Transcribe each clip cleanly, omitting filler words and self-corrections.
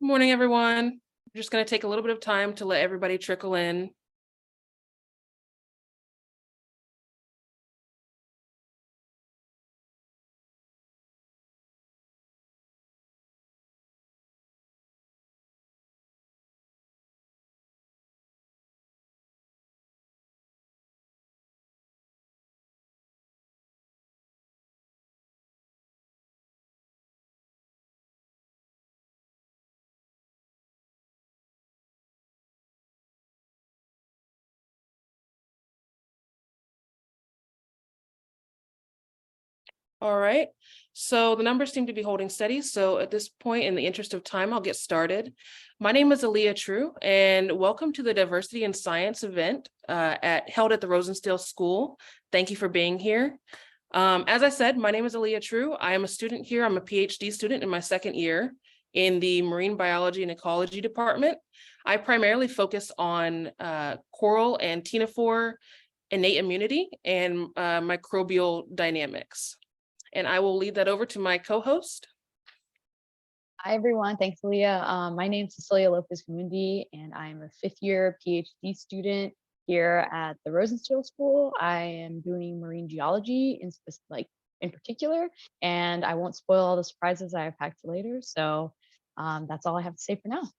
Morning, everyone. I'm just going to take a little bit of time to let everybody trickle in. All right, so the numbers seem to be holding steady. So at this point, in the interest of time, I'll get started. My name is Aliyah True, and welcome to the Diversity in Science event held at the Rosenstiel School. Thank you for being here. As I said, my name is Aliyah True. I am a student here. I'm a PhD student in my second year in the Marine Biology and Ecology department. I primarily focus on coral and ctenophore innate immunity and microbial dynamics. And I will lead that over to my co-host. Hi, everyone. Thanks, Aliyah. My name is Cecilia Lopez-Gamundi, and I'm a fifth-year PhD student here at the Rosenstiel School. I am doing marine geology in particular, and I won't spoil all the surprises I have packed for later. So that's all I have to say for now.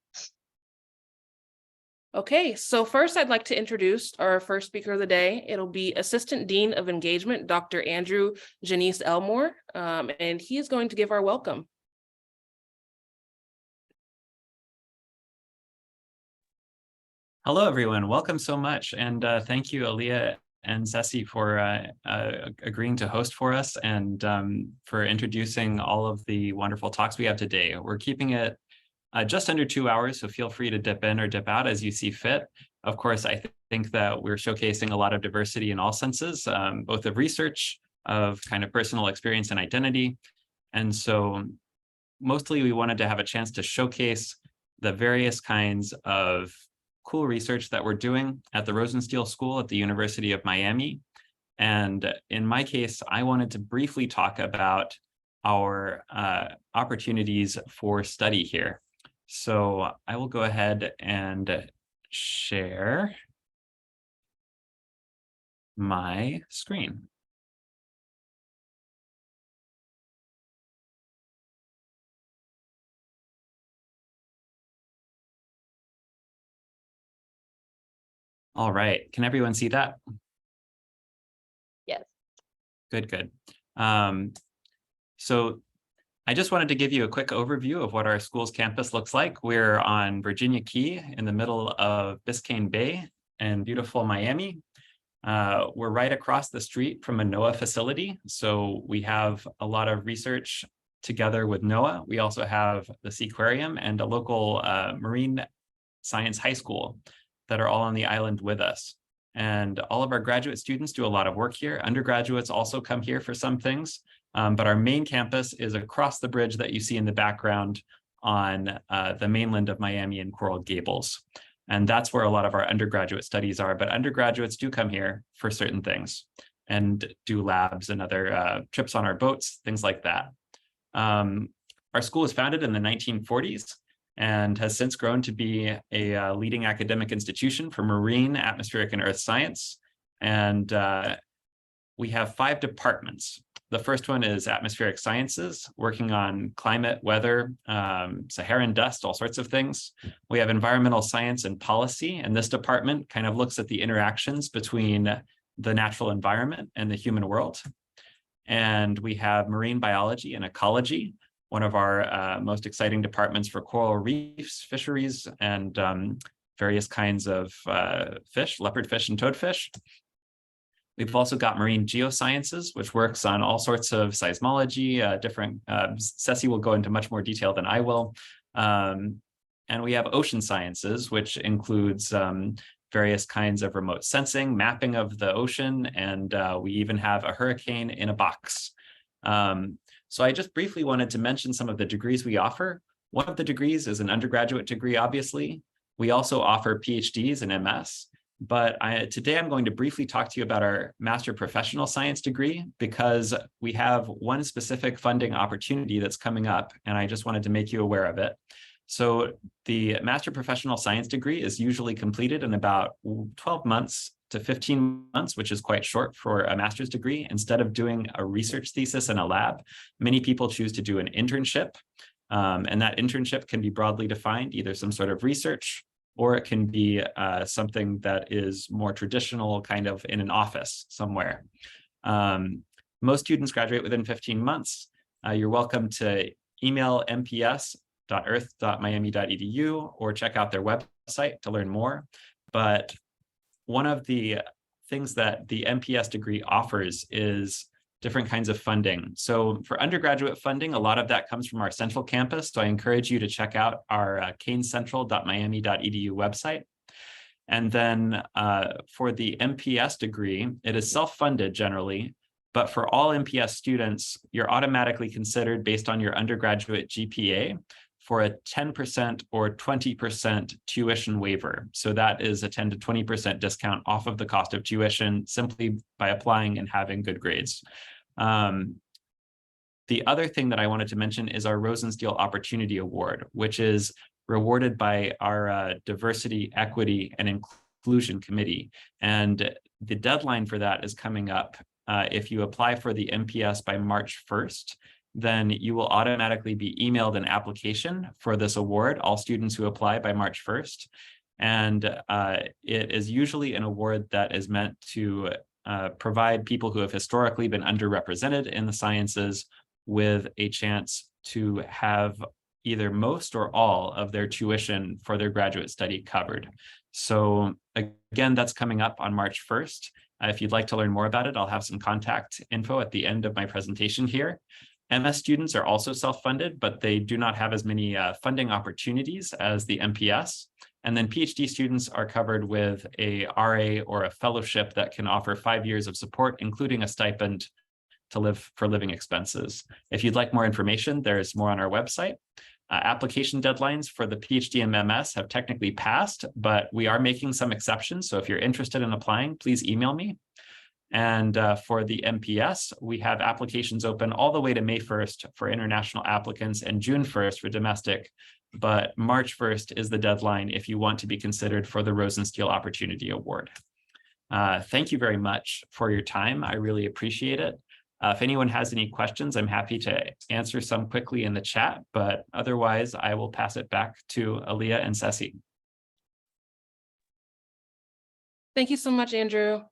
Okay, so first I'd like to introduce our first speaker of the day. It'll be Assistant Dean of Engagement, Dr. Andrew Geniesse Elmore, and he is going to give our welcome. Hello, everyone. Welcome so much. And thank you, Aliyah and Ceci, for agreeing to host for us and for introducing all of the wonderful talks we have today. We're keeping it just under 2 hours, so feel free to dip in or dip out as you see fit. Of course, I think that we're showcasing a lot of diversity in all senses, both of research, of kind of personal experience and identity. And so mostly we wanted to have a chance to showcase the various kinds of cool research that we're doing at the Rosenstiel School at the University of Miami. And in my case, I wanted to briefly talk about our opportunities for study here. So I will go ahead and share my screen. All right, can everyone see that? Yes. Good. So I just wanted to give you a quick overview of what our school's campus looks like. We're on Virginia Key in the middle of Biscayne Bay in beautiful Miami. We're right across the street from a NOAA facility. So we have a lot of research together with NOAA. We also have the Seaquarium and a local marine science high school that are all on the island with us. And all of our graduate students do a lot of work here. Undergraduates also come here for some things. But our main campus is across the bridge that you see in the background on the mainland of Miami in Coral Gables. And that's where a lot of our undergraduate studies are. But undergraduates do come here for certain things and do labs and other trips on our boats, things like that. Our school was founded in the 1940s and has since grown to be a leading academic institution for marine, atmospheric, and earth science. And we have 5 departments. The first one is atmospheric sciences, working on climate, weather, Saharan dust, all sorts of things. We have environmental science and policy, and this department kind of looks at the interactions between the natural environment and the human world. And we have marine biology and ecology, one of our most exciting departments for coral reefs, fisheries, and various kinds of fish, leopardfish and toadfish. We've also got marine geosciences, which works on all sorts of seismology, Ceci will go into much more detail than I will. And we have ocean sciences, which includes various kinds of remote sensing, mapping of the ocean, and we even have a hurricane in a box. So I just briefly wanted to mention some of the degrees we offer. One of the degrees is an undergraduate degree, obviously. We also offer PhDs and MS. But today I'm going to briefly talk to you about our Master Professional Science degree because we have one specific funding opportunity that's coming up, and I just wanted to make you aware of it. So the Master Professional Science degree is usually completed in about 12 months to 15 months, which is quite short for a master's degree. Instead of doing a research thesis in a lab, many people choose to do an internship. And that internship can be broadly defined, either some sort of research, or it can be something that is more traditional, kind of in an office somewhere. Most students graduate within 15 months. You're welcome to email mps.earth.miami.edu or check out their website to learn more. But one of the things that the MPS degree offers is different kinds of funding. So for undergraduate funding, a lot of that comes from our central campus. So I encourage you to check out our canescentral.miami.edu website. And then for the MPS degree, it is self-funded generally, but for all MPS students, you're automatically considered based on your undergraduate GPA for a 10% or 20% tuition waiver. So that is a 10 to 20% discount off of the cost of tuition simply by applying and having good grades. The other thing that I wanted to mention is our Rosenstiel Opportunity Award, which is rewarded by our Diversity, Equity, and Inclusion Committee. And the deadline for that is coming up. If you apply for the MPS by March 1st, then you will automatically be emailed an application for this award, all students who apply by March 1st. And it is usually an award that is meant to provide people who have historically been underrepresented in the sciences with a chance to have either most or all of their tuition for their graduate study covered. So again, that's coming up on March 1st. If you'd like to learn more about it, I'll have some contact info at the end of my presentation here. MS students are also self-funded, but they do not have as many funding opportunities as the MPS. And then PhD students are covered with a RA or a fellowship that can offer 5 years of support, including a stipend to live for living expenses. If you'd like more information, there's more on our website. Application deadlines for the PhD and MS have technically passed, but we are making some exceptions. So if you're interested in applying, please email me. And for the MPS, we have applications open all the way to May 1st for international applicants and June 1st for domestic, but March 1st is the deadline if you want to be considered for the Rosenstiel Opportunity Award. Thank you very much for your time. I really appreciate it. If anyone has any questions, I'm happy to answer some quickly in the chat, but otherwise I will pass it back to Aliyah and Ceci. Thank you so much, Andrew.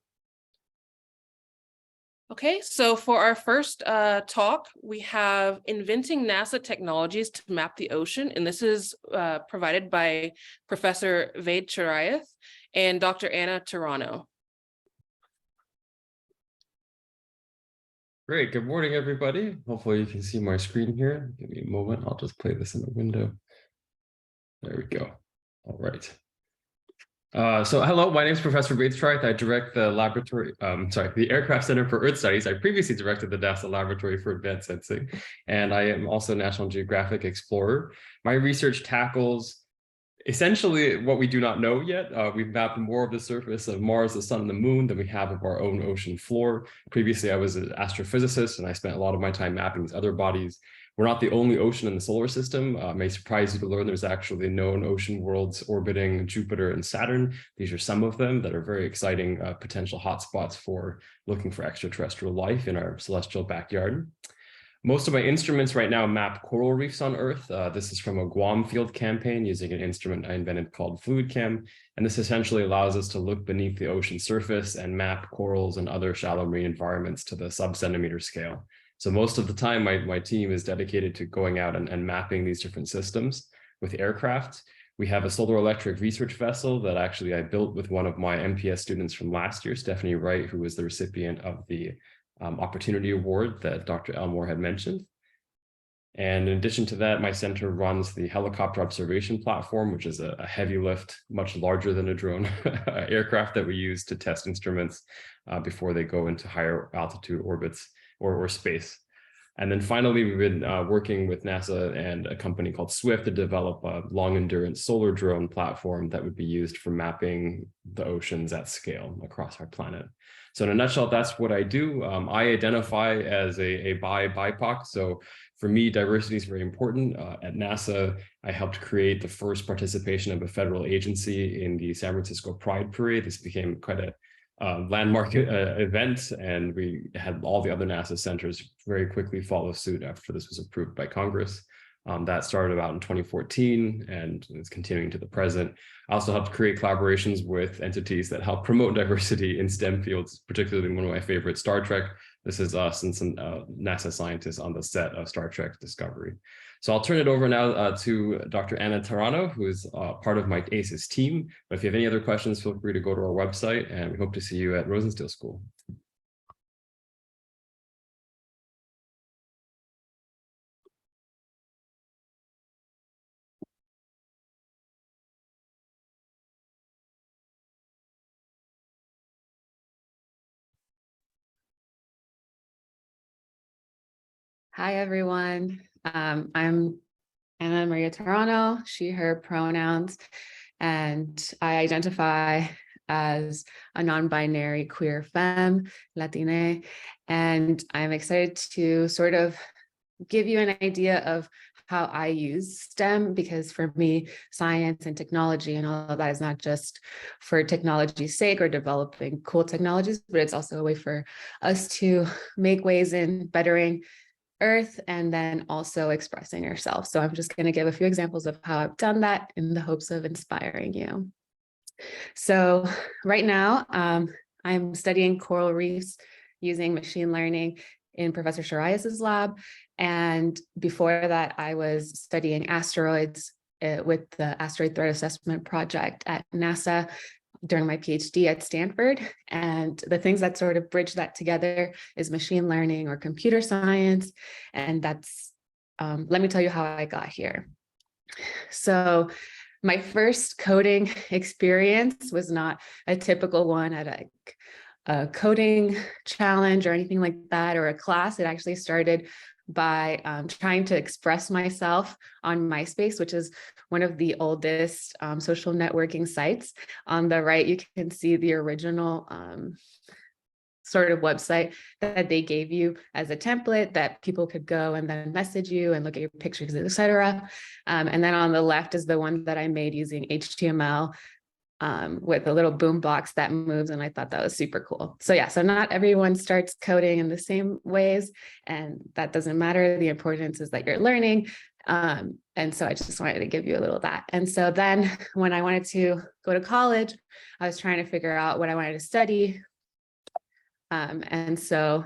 Okay, so for our first talk, we have Inventing NASA Technologies to Map the Ocean, and this is provided by Professor Vade Chirayath and Dr. Anna Tárano. Great, good morning, everybody. Hopefully you can see my screen here. Give me a moment, I'll just play this in the window. There we go. All right. So hello, my name is Professor Vade Chirayath. I direct the the Aircraft Center for Earth Studies. I previously directed the NASA Laboratory for Advanced Sensing, and I am also a National Geographic Explorer. My research tackles essentially what we do not know yet. We've mapped more of the surface of Mars, the Sun, and the Moon than we have of our own ocean floor. Previously, I was an astrophysicist, and I spent a lot of my time mapping these other bodies. We're not the only ocean in the solar system. It may surprise you to learn there's actually known ocean worlds orbiting Jupiter and Saturn. These are some of them that are very exciting potential hotspots for looking for extraterrestrial life in our celestial backyard. Most of my instruments right now map coral reefs on Earth. This is from a Guam field campaign using an instrument I invented called FluidCam. And this essentially allows us to look beneath the ocean surface and map corals and other shallow marine environments to the sub-centimeter scale. So most of the time, my team is dedicated to going out and mapping these different systems with aircraft. We have a solar electric research vessel that actually I built with one of my MPS students from last year, Stephanie Wright, who was the recipient of the Opportunity Award that Dr. Elmore had mentioned. And in addition to that, my center runs the helicopter observation platform, which is a heavy lift, much larger than a drone aircraft that we use to test instruments before they go into higher altitude orbits or space. And then finally, we've been working with NASA and a company called Swift to develop a long endurance solar drone platform that would be used for mapping the oceans at scale across our planet. So in a nutshell, that's what I do. I identify as a BIPOC. So for me, diversity is very important. At NASA, I helped create the first participation of a federal agency in the San Francisco Pride Parade. This became quite a landmark event, and we had all the other NASA centers very quickly follow suit after this was approved by Congress. That started about in 2014 and is continuing to the present. I also helped create collaborations with entities that help promote diversity in STEM fields, particularly one of my favorites, Star Trek. This is us and some NASA scientists on the set of Star Trek Discovery. So I'll turn it over now to Dr. Anna Tárano, who is part of my ACES team. But if you have any other questions, feel free to go to our website, and we hope to see you at Rosenstiel School. Hi, everyone. I'm Anna Maria Tárano, she, her pronouns, and I identify as a non-binary queer femme, Latina, and I'm excited to sort of give you an idea of how I use STEM, because for me, science and technology and all of that is not just for technology's sake or developing cool technologies, but it's also a way for us to make ways in bettering Earth and then also expressing yourself. So I'm just going to give a few examples of how I've done that in the hopes of inspiring you. So right now, I'm studying coral reefs using machine learning in Professor Chirayath's lab. And before that, I was studying asteroids with the Asteroid Threat Assessment Project at NASA during my PhD at Stanford. And the things that sort of bridge that together is machine learning or computer science. And that's, let me tell you how I got here. So my first coding experience was not a typical one at a coding challenge or anything like that, or a class. It actually started by trying to express myself on MySpace, which is one of the oldest social networking sites. On the right, you can see the original sort of website that they gave you as a template that people could go and then message you and look at your pictures, etc. And then on the left is the one that I made using HTML with a little boom box that moves, and I thought that was super cool. So yeah, so not everyone starts coding in the same ways, and that doesn't matter. The importance is that you're learning. And so I just wanted to give you a little of that. And so then when I wanted to go to college, I was trying to figure out what I wanted to study. And so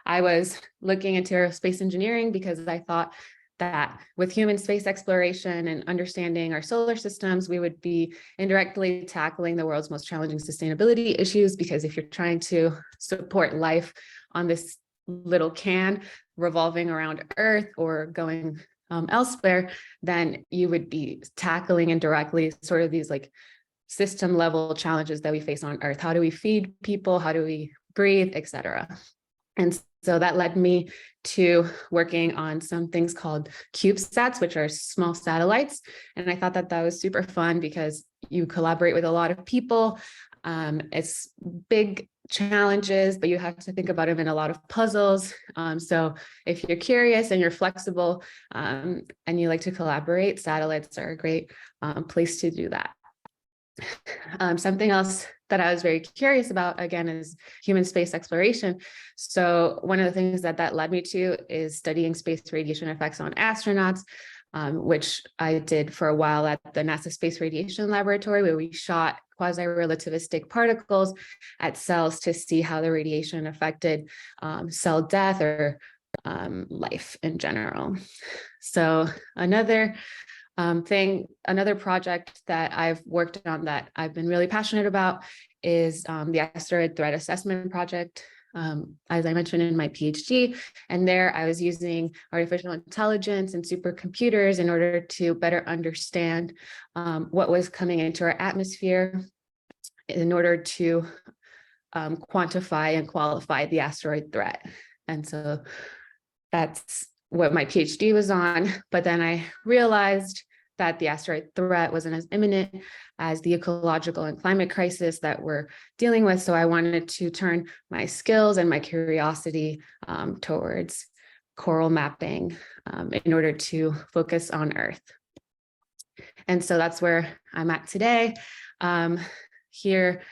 I was looking into aerospace engineering because I thought that with human space exploration and understanding our solar systems, we would be indirectly tackling the world's most challenging sustainability issues, because if you're trying to support life on this little can revolving around Earth or going elsewhere, then you would be tackling indirectly sort of these like system level challenges that we face on Earth. How do we feed people? How do we breathe, etc. And so that led me to working on some things called CubeSats, which are small satellites. And I thought that that was super fun because you collaborate with a lot of people. It's big challenges, but you have to think about them in a lot of puzzles. So if you're curious and you're flexible and you like to collaborate, satellites are a great place to do that. Something else that I was very curious about, again, is human space exploration. So one of the things that led me to is studying space radiation effects on astronauts, which I did for a while at the NASA Space Radiation Laboratory, where we shot quasi-relativistic particles at cells to see how the radiation affected cell death or life in general. So another project that I've worked on that I've been really passionate about is the Asteroid Threat Assessment Project, as I mentioned in my PhD. And there I was using artificial intelligence and supercomputers in order to better understand what was coming into our atmosphere in order to quantify and qualify the asteroid threat. And so that's what my PhD was on. But then I realized that the asteroid threat wasn't as imminent as the ecological and climate crisis that we're dealing with. So I wanted to turn my skills and my curiosity towards coral mapping in order to focus on Earth. And so that's where I'm at today, here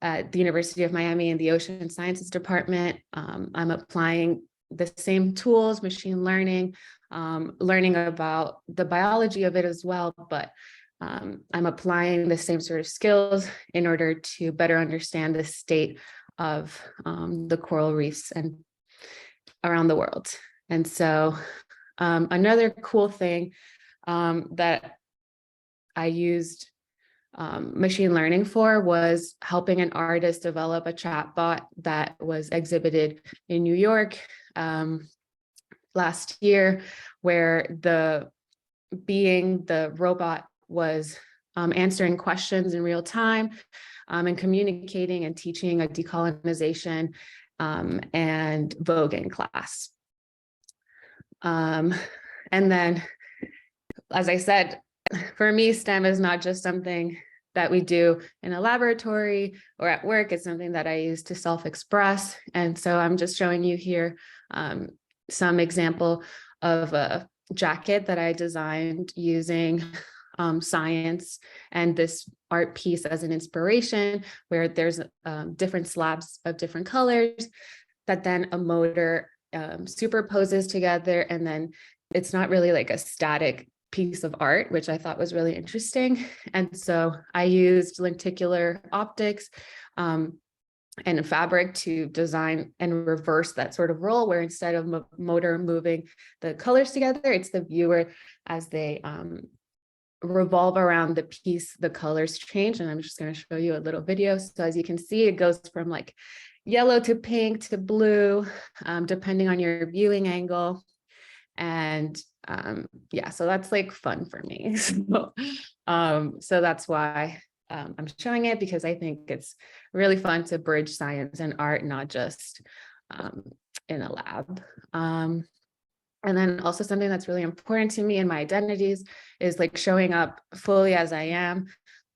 at the University of Miami in the Ocean Sciences Department. I'm applying the same tools, machine learning, learning about the biology of it as well, but I'm applying the same sort of skills in order to better understand the state of the coral reefs and around the world. And so another cool thing that I used machine learning for was helping an artist develop a chatbot that was exhibited in New York last year, where the robot was answering questions in real time and communicating and teaching a decolonization and voguing class. And then, as I said, for me, STEM is not just something that we do in a laboratory or at work. It's something that I use to self-express. And so I'm just showing you here some example of a jacket that I designed using science and this art piece as an inspiration, where there's different slabs of different colors that then a motor superposes together. And then it's not really like a static piece of art, which I thought was really interesting. And so I used lenticular optics and fabric to design and reverse that sort of role, where instead of motor moving the colors together, it's the viewer as they revolve around the piece, the colors change. And I'm just going to show you a little video. So as you can see, it goes from like yellow to pink to blue, depending on your viewing angle. And yeah, so that's like fun for me. So that's why I'm showing it, because I think it's really fun to bridge science and art, not just in a lab. And then also something that's really important to me in my identities is like showing up fully as I am.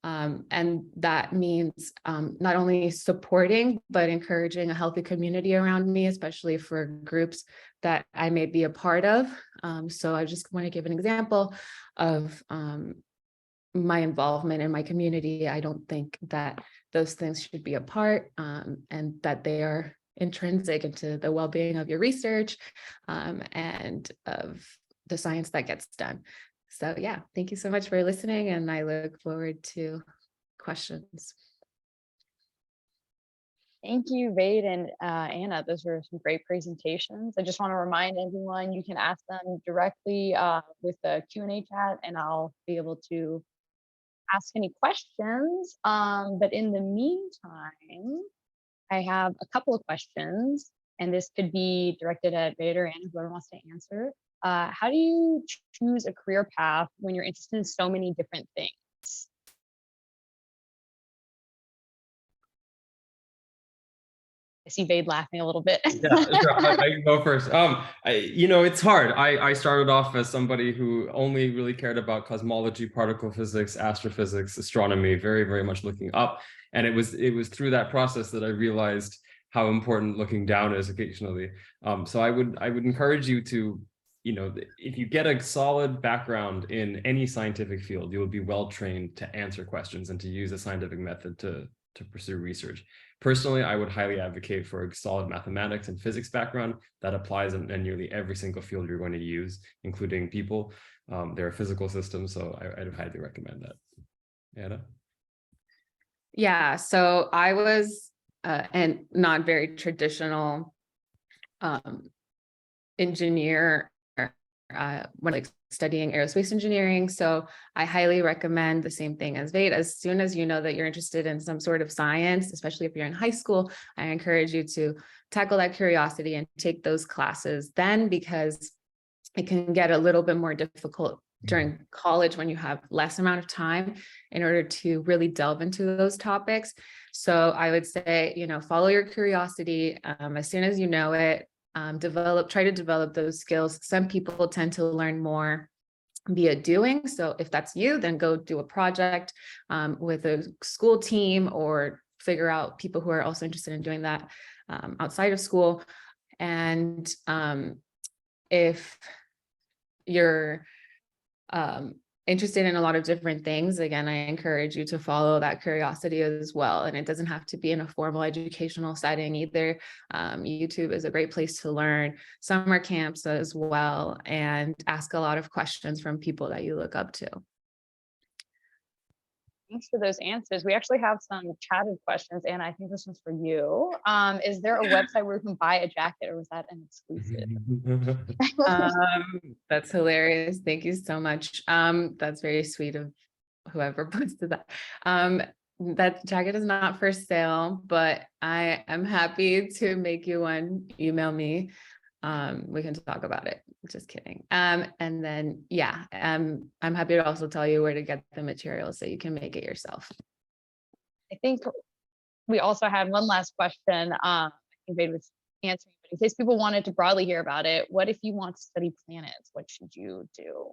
And that means not only supporting, but encouraging a healthy community around me, especially for groups that I may be a part of. So I just want to give an example of my involvement in my community. I don't think that those things should be apart, and that they are intrinsic into the well-being of your research and of the science that gets done. So yeah, thank you so much for listening, and I look forward to questions. Thank you, Vade and Anna. Those were some great presentations. I just want to remind everyone you can ask them directly with the Q&A chat, and I'll be able to ask any questions. But in the meantime, I have a couple of questions, and this could be directed at Vade or Anna, whoever wants to answer. How do you choose a career path when you're interested in so many different things? I see Vade laughing a little bit. Yeah, sure. I can go first. It's hard. I started off as somebody who only really cared about cosmology, particle physics, astrophysics, astronomy, very, very much looking up. And it was through that process that I realized how important looking down is occasionally. So I would encourage you to, if you get a solid background in any scientific field, you will be well trained to answer questions and to use a scientific method to pursue research. Personally, I would highly advocate for a solid mathematics and physics background that applies in nearly every single field you're going to use, including people. There are physical systems, so I'd highly recommend that. Anna? Yeah, so I was and not very traditional engineer when like studying aerospace engineering. So I highly recommend the same thing as Vade. As soon as you know that you're interested in some sort of science, especially if you're in high school, I encourage you to tackle that curiosity and take those classes then, because it can get a little bit more difficult during college when you have less amount of time in order to really delve into those topics. So I would say, follow your curiosity. As soon as you know it, try to develop those skills. Some people tend to learn more via doing. So if that's you, then go do a project with a school team, or figure out people who are also interested in doing that outside of school. And if you're interested in a lot of different things, again, I encourage you to follow that curiosity as well. And it doesn't have to be in a formal educational setting either. YouTube is a great place to learn, summer camps as well, and ask a lot of questions from people that you look up to. Thanks for those answers. We actually have some chatted questions, and I think this one's for you. Is there a website where we can buy a jacket, or was that an exclusive? That's hilarious. Thank you so much. That's very sweet of whoever posted that. That jacket is not for sale, but I am happy to make you one. Email me. We can talk about it. Just kidding. And then, yeah, I'm happy to also tell you where to get the materials so you can make it yourself. I think we also had one last question. I think Vade was answering, but in case people wanted to broadly hear about it, what if you want to study planets? What should you do?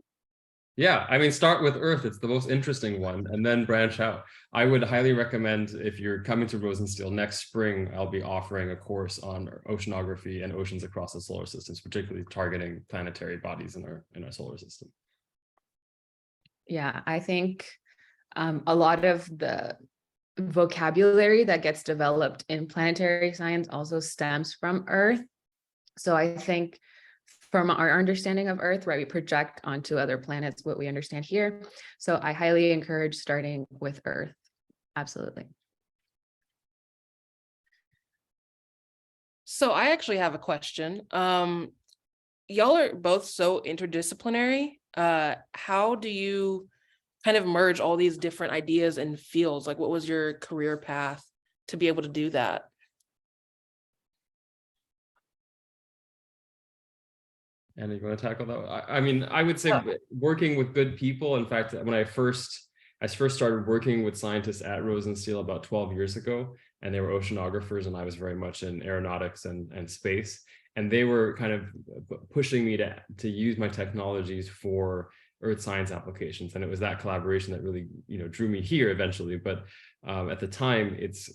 Yeah, I mean, start with Earth. It's the most interesting one, and then branch out. I would highly recommend, if you're coming to Rosenstiel next spring, I'll be offering a course on oceanography and oceans across the solar systems, particularly targeting planetary bodies in our solar system. Yeah, I think a lot of the vocabulary that gets developed in planetary science also stems from Earth. So I think from our understanding of Earth, right, we project onto other planets what we understand here. So I highly encourage starting with Earth. Absolutely. So I actually have a question. Y'all are both so interdisciplinary. How do you kind of merge all these different ideas and fields? Like, what was your career path to be able to do that? And you want to tackle that? I mean, I would say working with good people. In fact, when I first started working with scientists at Rosenstiel about 12 years ago, and they were oceanographers, and I was very much in aeronautics and space. And they were kind of pushing me to use my technologies for earth science applications. And it was that collaboration that really, drew me here eventually. But at the time, it's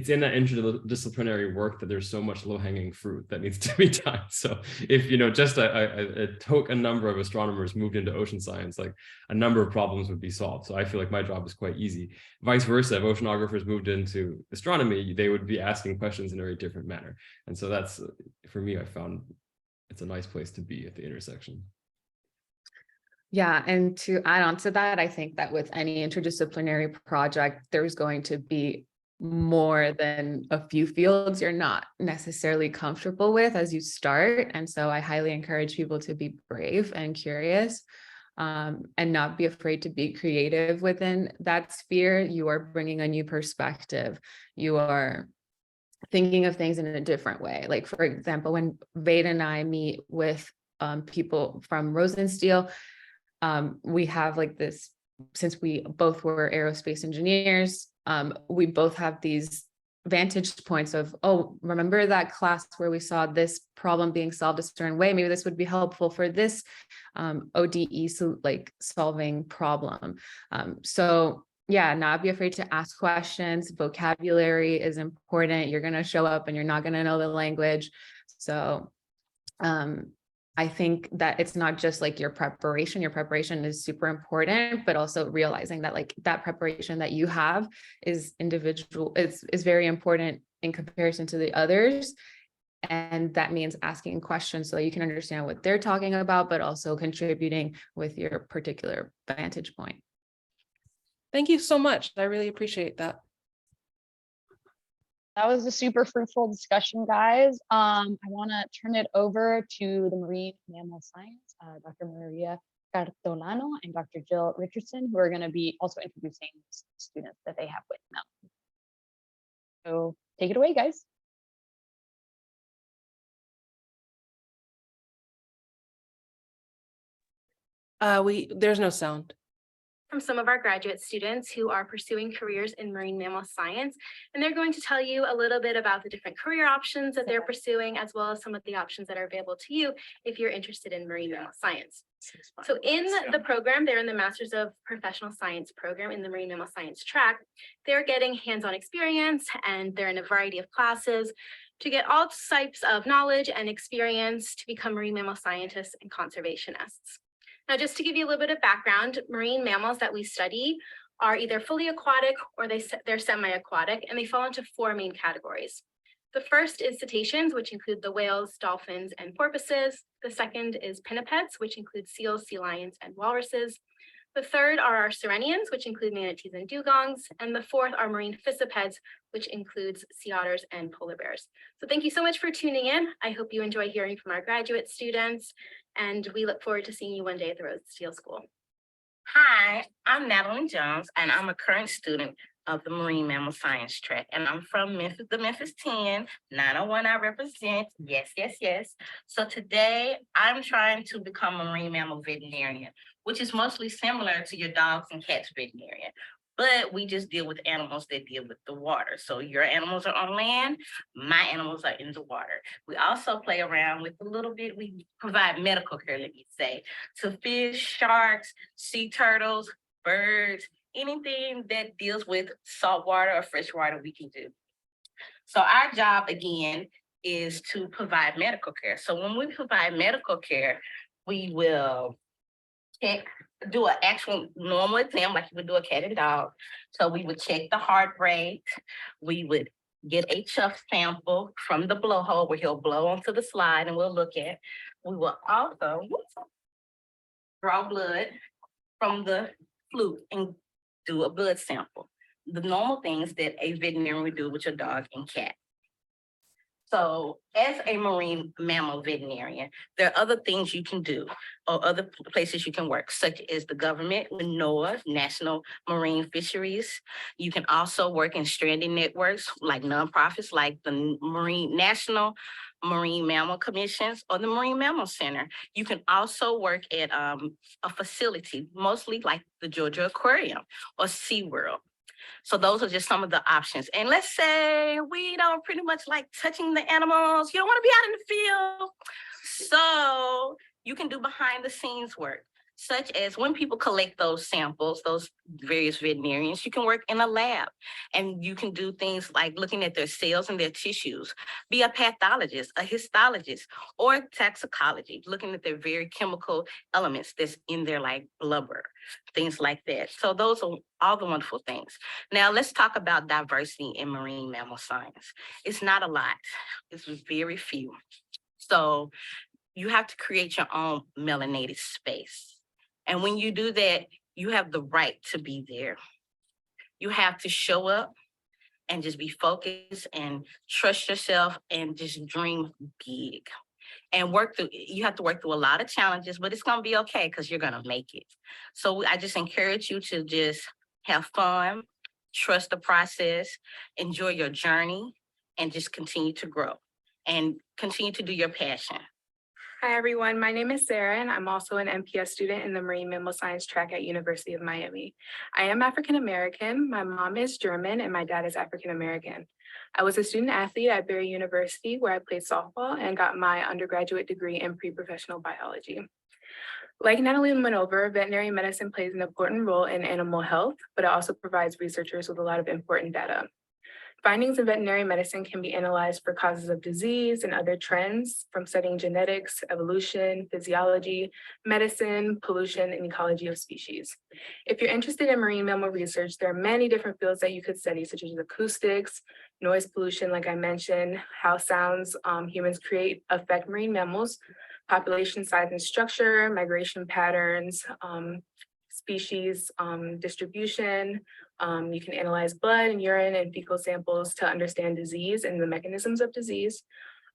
in that interdisciplinary work that there's so much low-hanging fruit that needs to be done. So if just a number of astronomers moved into ocean science, like a number of problems would be solved. So I feel like my job is quite easy. Vice versa, if oceanographers moved into astronomy, they would be asking questions in a very different manner. And so that's, for me, I found it's a nice place to be at the intersection. Yeah, and to add on to that, I think that with any interdisciplinary project, there's going to be more than a few fields you're not necessarily comfortable with as you start. And so I highly encourage people to be brave and curious, and not be afraid to be creative within that sphere. You are bringing a new perspective. You are thinking of things in a different way. Like, for example, when Vade and I meet with people from Rosenstiel, we have like this, since we both were aerospace engineers, we both have these vantage points of, oh, remember that class where we saw this problem being solved a certain way? Maybe this would be helpful for this ODE, so like solving problem. So yeah, not be afraid to ask questions. Vocabulary is important. You're going to show up and you're not going to know the language. So I think that it's not just like your preparation is super important, but also realizing that like that preparation that you have is individual, is very important in comparison to the others. And that means asking questions so that you can understand what they're talking about, but also contributing with your particular vantage point. Thank you so much. I really appreciate that. That was a super fruitful discussion, guys. I want to turn it over to the marine mammal science, Dr. Maria Cartalano and Dr. Jill Richardson, who are going to be also introducing students that they have with them. So take it away, guys. There's no sound. from some of our graduate students who are pursuing careers in marine mammal science. And they're going to tell you a little bit about the different career options that they're pursuing, as well as some of the options that are available to you if you're interested in marine mammal science. So in the program, they're in the Masters of Professional Science program in the Marine Mammal Science track. They're getting hands-on experience, and they're in a variety of classes to get all types of knowledge and experience to become marine mammal scientists and conservationists. Now, just to give you a little bit of background, marine mammals that we study are either fully aquatic or they're semi-aquatic, and they fall into 4 main categories. The first is cetaceans, which include the whales, dolphins, and porpoises. The second is pinnipeds, which include seals, sea lions, and walruses. The third are our sirenians, which include manatees and dugongs. And the fourth are marine fissipeds, which includes sea otters and polar bears. So thank you so much for tuning in. I hope you enjoy hearing from our graduate students, and we look forward to seeing you one day at the Rosenstiel School. Hi, I'm Natalyn Jones, and I'm a current student of the Marine Mammal Science track, and I'm from Memphis, the Memphis 10, 901 I represent, yes, yes, yes. So today I'm trying to become a marine mammal veterinarian, which is mostly similar to your dogs and cats veterinarian, but we just deal with animals that deal with the water. So your animals are on land, my animals are in the water. We also play around with a little bit, we provide medical care, let me say, to fish, sharks, sea turtles, birds, anything that deals with saltwater or freshwater we can do. So our job, again, is to provide medical care. So when we provide medical care, we will do an actual normal exam like you would do a cat and dog. So we would check the heart rate. We would get a chuff sample from the blowhole where he'll blow onto the slide and we'll look at. We will also draw blood from the flute and do a blood sample. The normal things that a veterinarian would do with your dog and cat. So as a marine mammal veterinarian, there are other things you can do or other places you can work, such as the government with NOAA, National Marine Fisheries. You can also work in stranding networks like nonprofits like the National Marine Mammal Commissions or the Marine Mammal Center. You can also work at a facility, mostly like the Georgia Aquarium or SeaWorld. So those are just some of the options. And let's say we don't pretty much like touching the animals. You don't want to be out in the field. So you can do behind the scenes work, such as when people collect those samples, those various veterinarians, you can work in a lab and you can do things like looking at their cells and their tissues, be a pathologist, a histologist, or toxicology, looking at their very chemical elements that's in their like blubber, things like that. So those are all the wonderful things. Now let's talk about diversity in marine mammal science. It's not a lot, it's very few. So you have to create your own melanated space. And when you do that, you have the right to be there. You have to show up and just be focused and trust yourself and just dream big. And you have to work through a lot of challenges, but it's gonna be okay because you're gonna make it. So I just encourage you to just have fun, trust the process, enjoy your journey, and just continue to grow and continue to do your passion. Hi, everyone. My name is Sarah, and I'm also an MPS student in the Marine Mammal Science track at University of Miami. I am African-American. My mom is German, and my dad is African-American. I was a student athlete at Barry University, where I played softball and got my undergraduate degree in pre-professional biology. Like Natalyn went over, veterinary medicine plays an important role in animal health, but it also provides researchers with a lot of important data. Findings in veterinary medicine can be analyzed for causes of disease and other trends from studying genetics, evolution, physiology, medicine, pollution, and ecology of species. If you're interested in marine mammal research, there are many different fields that you could study, such as acoustics, noise pollution, like I mentioned, how sounds humans create affect marine mammals, population size and structure, migration patterns, species distribution. You can analyze blood and urine and fecal samples to understand disease and the mechanisms of disease.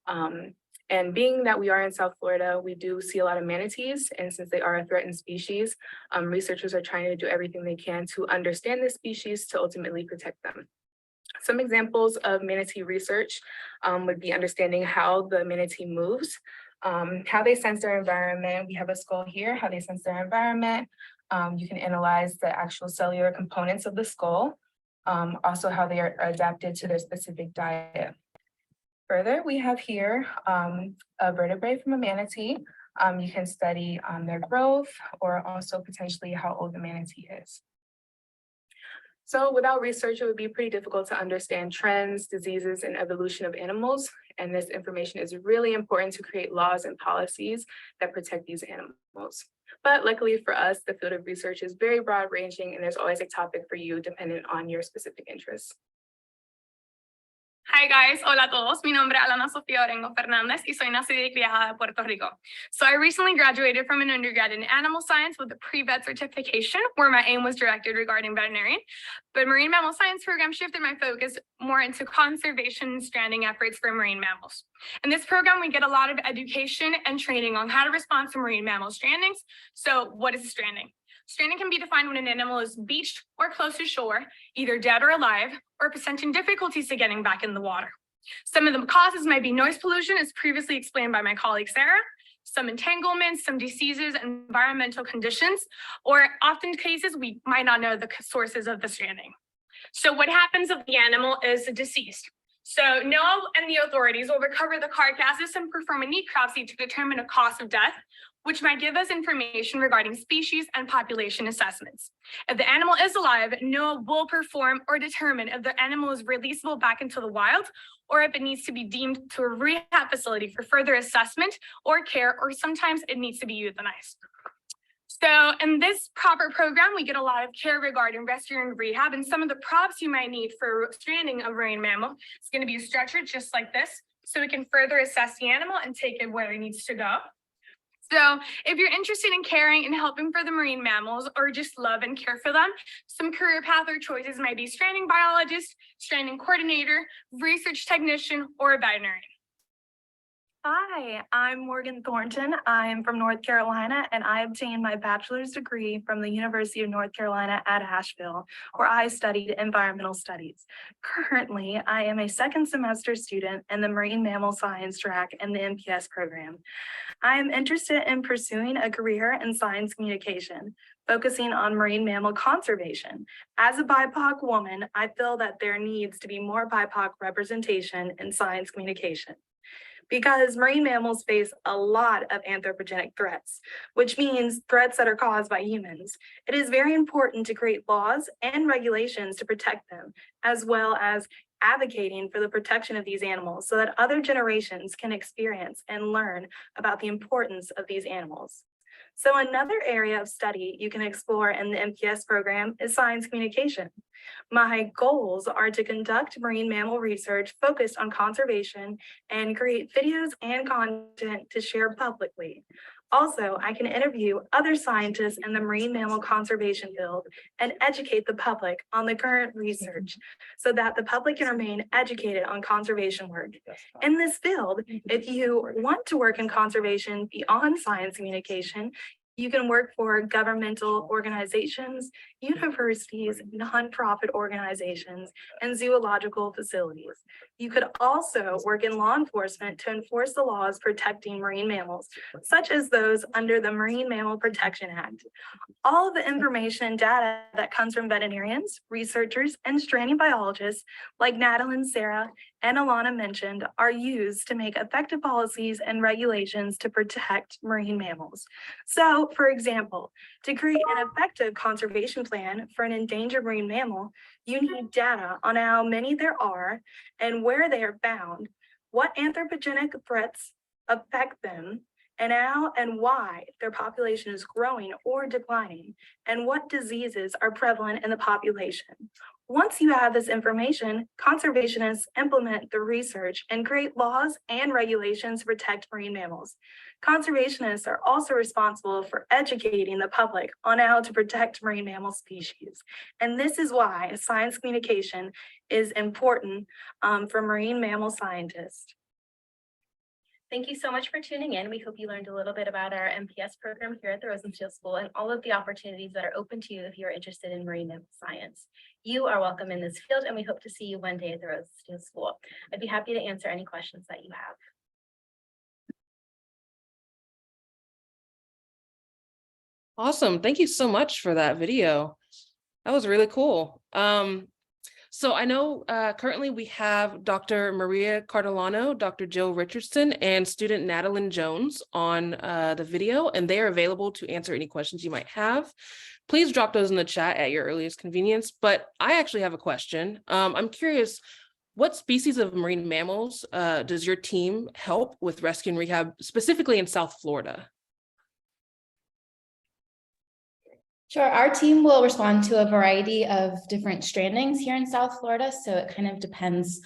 And being that we are in South Florida, we do see a lot of manatees. And since they are a threatened species, researchers are trying to do everything they can to understand the species to ultimately protect them. Some examples of manatee research would be understanding how the manatee moves, how they sense their environment. We have a skull here, how they sense their environment, You can analyze the actual cellular components of the skull, also how they are adapted to their specific diet. Further, we have here a vertebrae from a manatee. You can study their growth or also potentially how old the manatee is. So without research, it would be pretty difficult to understand trends, diseases, and evolution of animals. And this information is really important to create laws and policies that protect these animals. But luckily for us, the field of research is very broad ranging and there's always a topic for you dependent on your specific interests. Hi guys, hola a todos. Mi nombre es Alannah Sofía Orengo Fernández y soy nacida y criada de Puerto Rico. So I recently graduated from an undergrad in animal science with a pre-vet certification where my aim was directed regarding veterinarian. But marine mammal science program shifted my focus more into conservation and stranding efforts for marine mammals. In this program, we get a lot of education and training on how to respond to marine mammal strandings. So what is stranding? Stranding can be defined when an animal is beached or close to shore, either dead or alive, or presenting difficulties to getting back in the water. Some of the causes might be noise pollution, as previously explained by my colleague Sarah, some entanglements, some diseases, environmental conditions, or often cases we might not know the sources of the stranding. So what happens if the animal is deceased? So NOAA and the authorities will recover the carcasses and perform a necropsy to determine a cause of death, which might give us information regarding species and population assessments. If the animal is alive, NOAA will perform or determine if the animal is releasable back into the wild, or if it needs to be deemed to a rehab facility for further assessment or care, or sometimes it needs to be euthanized. So in this proper program, we get a lot of care regarding rescue and rehab, and some of the props you might need for stranding a marine mammal is going to be a stretcher just like this, so we can further assess the animal and take it where it needs to go. So if you're interested in caring and helping for the marine mammals or just love and care for them, some career path or choices might be stranding biologist, stranding coordinator, research technician, or a veterinarian. Hi, I'm Morgan Thornton. I'm from North Carolina, and I obtained my bachelor's degree from the University of North Carolina at Asheville, where I studied environmental studies. Currently, I am a second semester student in the marine mammal science track in the MPS program. I am interested in pursuing a career in science communication, focusing on marine mammal conservation. As a BIPOC woman, I feel that there needs to be more BIPOC representation in science communication, because marine mammals face a lot of anthropogenic threats, which means threats that are caused by humans. It is very important to create laws and regulations to protect them, as well as advocating for the protection of these animals so that other generations can experience and learn about the importance of these animals. So another area of study you can explore in the MPS program is science communication. My goals are to conduct marine mammal research focused on conservation and create videos and content to share publicly. Also, I can interview other scientists in the marine mammal conservation field and educate the public on the current research so that the public can remain educated on conservation work. In this field, if you want to work in conservation beyond science communication, you can work for governmental organizations, universities, nonprofit organizations, and zoological facilities. You could also work in law enforcement to enforce the laws protecting marine mammals, such as those under the Marine Mammal Protection Act. All of the information and data that comes from veterinarians, researchers, and stranding biologists like Natalyn, Sarah, and Alannah mentioned are used to make effective policies and regulations to protect marine mammals. So, for example, to create an effective conservation plan for an endangered marine mammal, you need data on how many there are and where they are found, what anthropogenic threats affect them, and how and why their population is growing or declining, and what diseases are prevalent in the population. Once you have this information, conservationists implement the research and create laws and regulations to protect marine mammals. Conservationists are also responsible for educating the public on how to protect marine mammal species. And this is why science communication is important for marine mammal scientists. Thank you so much for tuning in. We hope you learned a little bit about our MPS program here at the Rosenstiel School and all of the opportunities that are open to you if you're interested in marine mammal science. You are welcome in this field, and we hope to see you one day at the Rosenstiel School. I'd be happy to answer any questions that you have. Awesome. Thank you so much for that video. That was really cool. So I know currently we have Dr. Maria Cartalano, Dr. Jill Richardson, and student Natalyn Jones on the video, and they are available to answer any questions you might have. Please drop those in the chat at your earliest convenience. But I actually have a question. I'm curious, what species of marine mammals does your team help with rescue and rehab, specifically in South Florida? Sure. Our team will respond to a variety of different strandings here in South Florida. So it kind of depends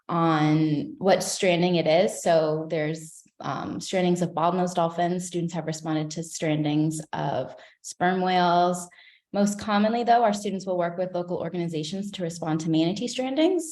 on what stranding it is. So there's strandings of bottlenose dolphins. Students have responded to strandings of sperm whales. Most commonly, though, our students will work with local organizations to respond to manatee strandings,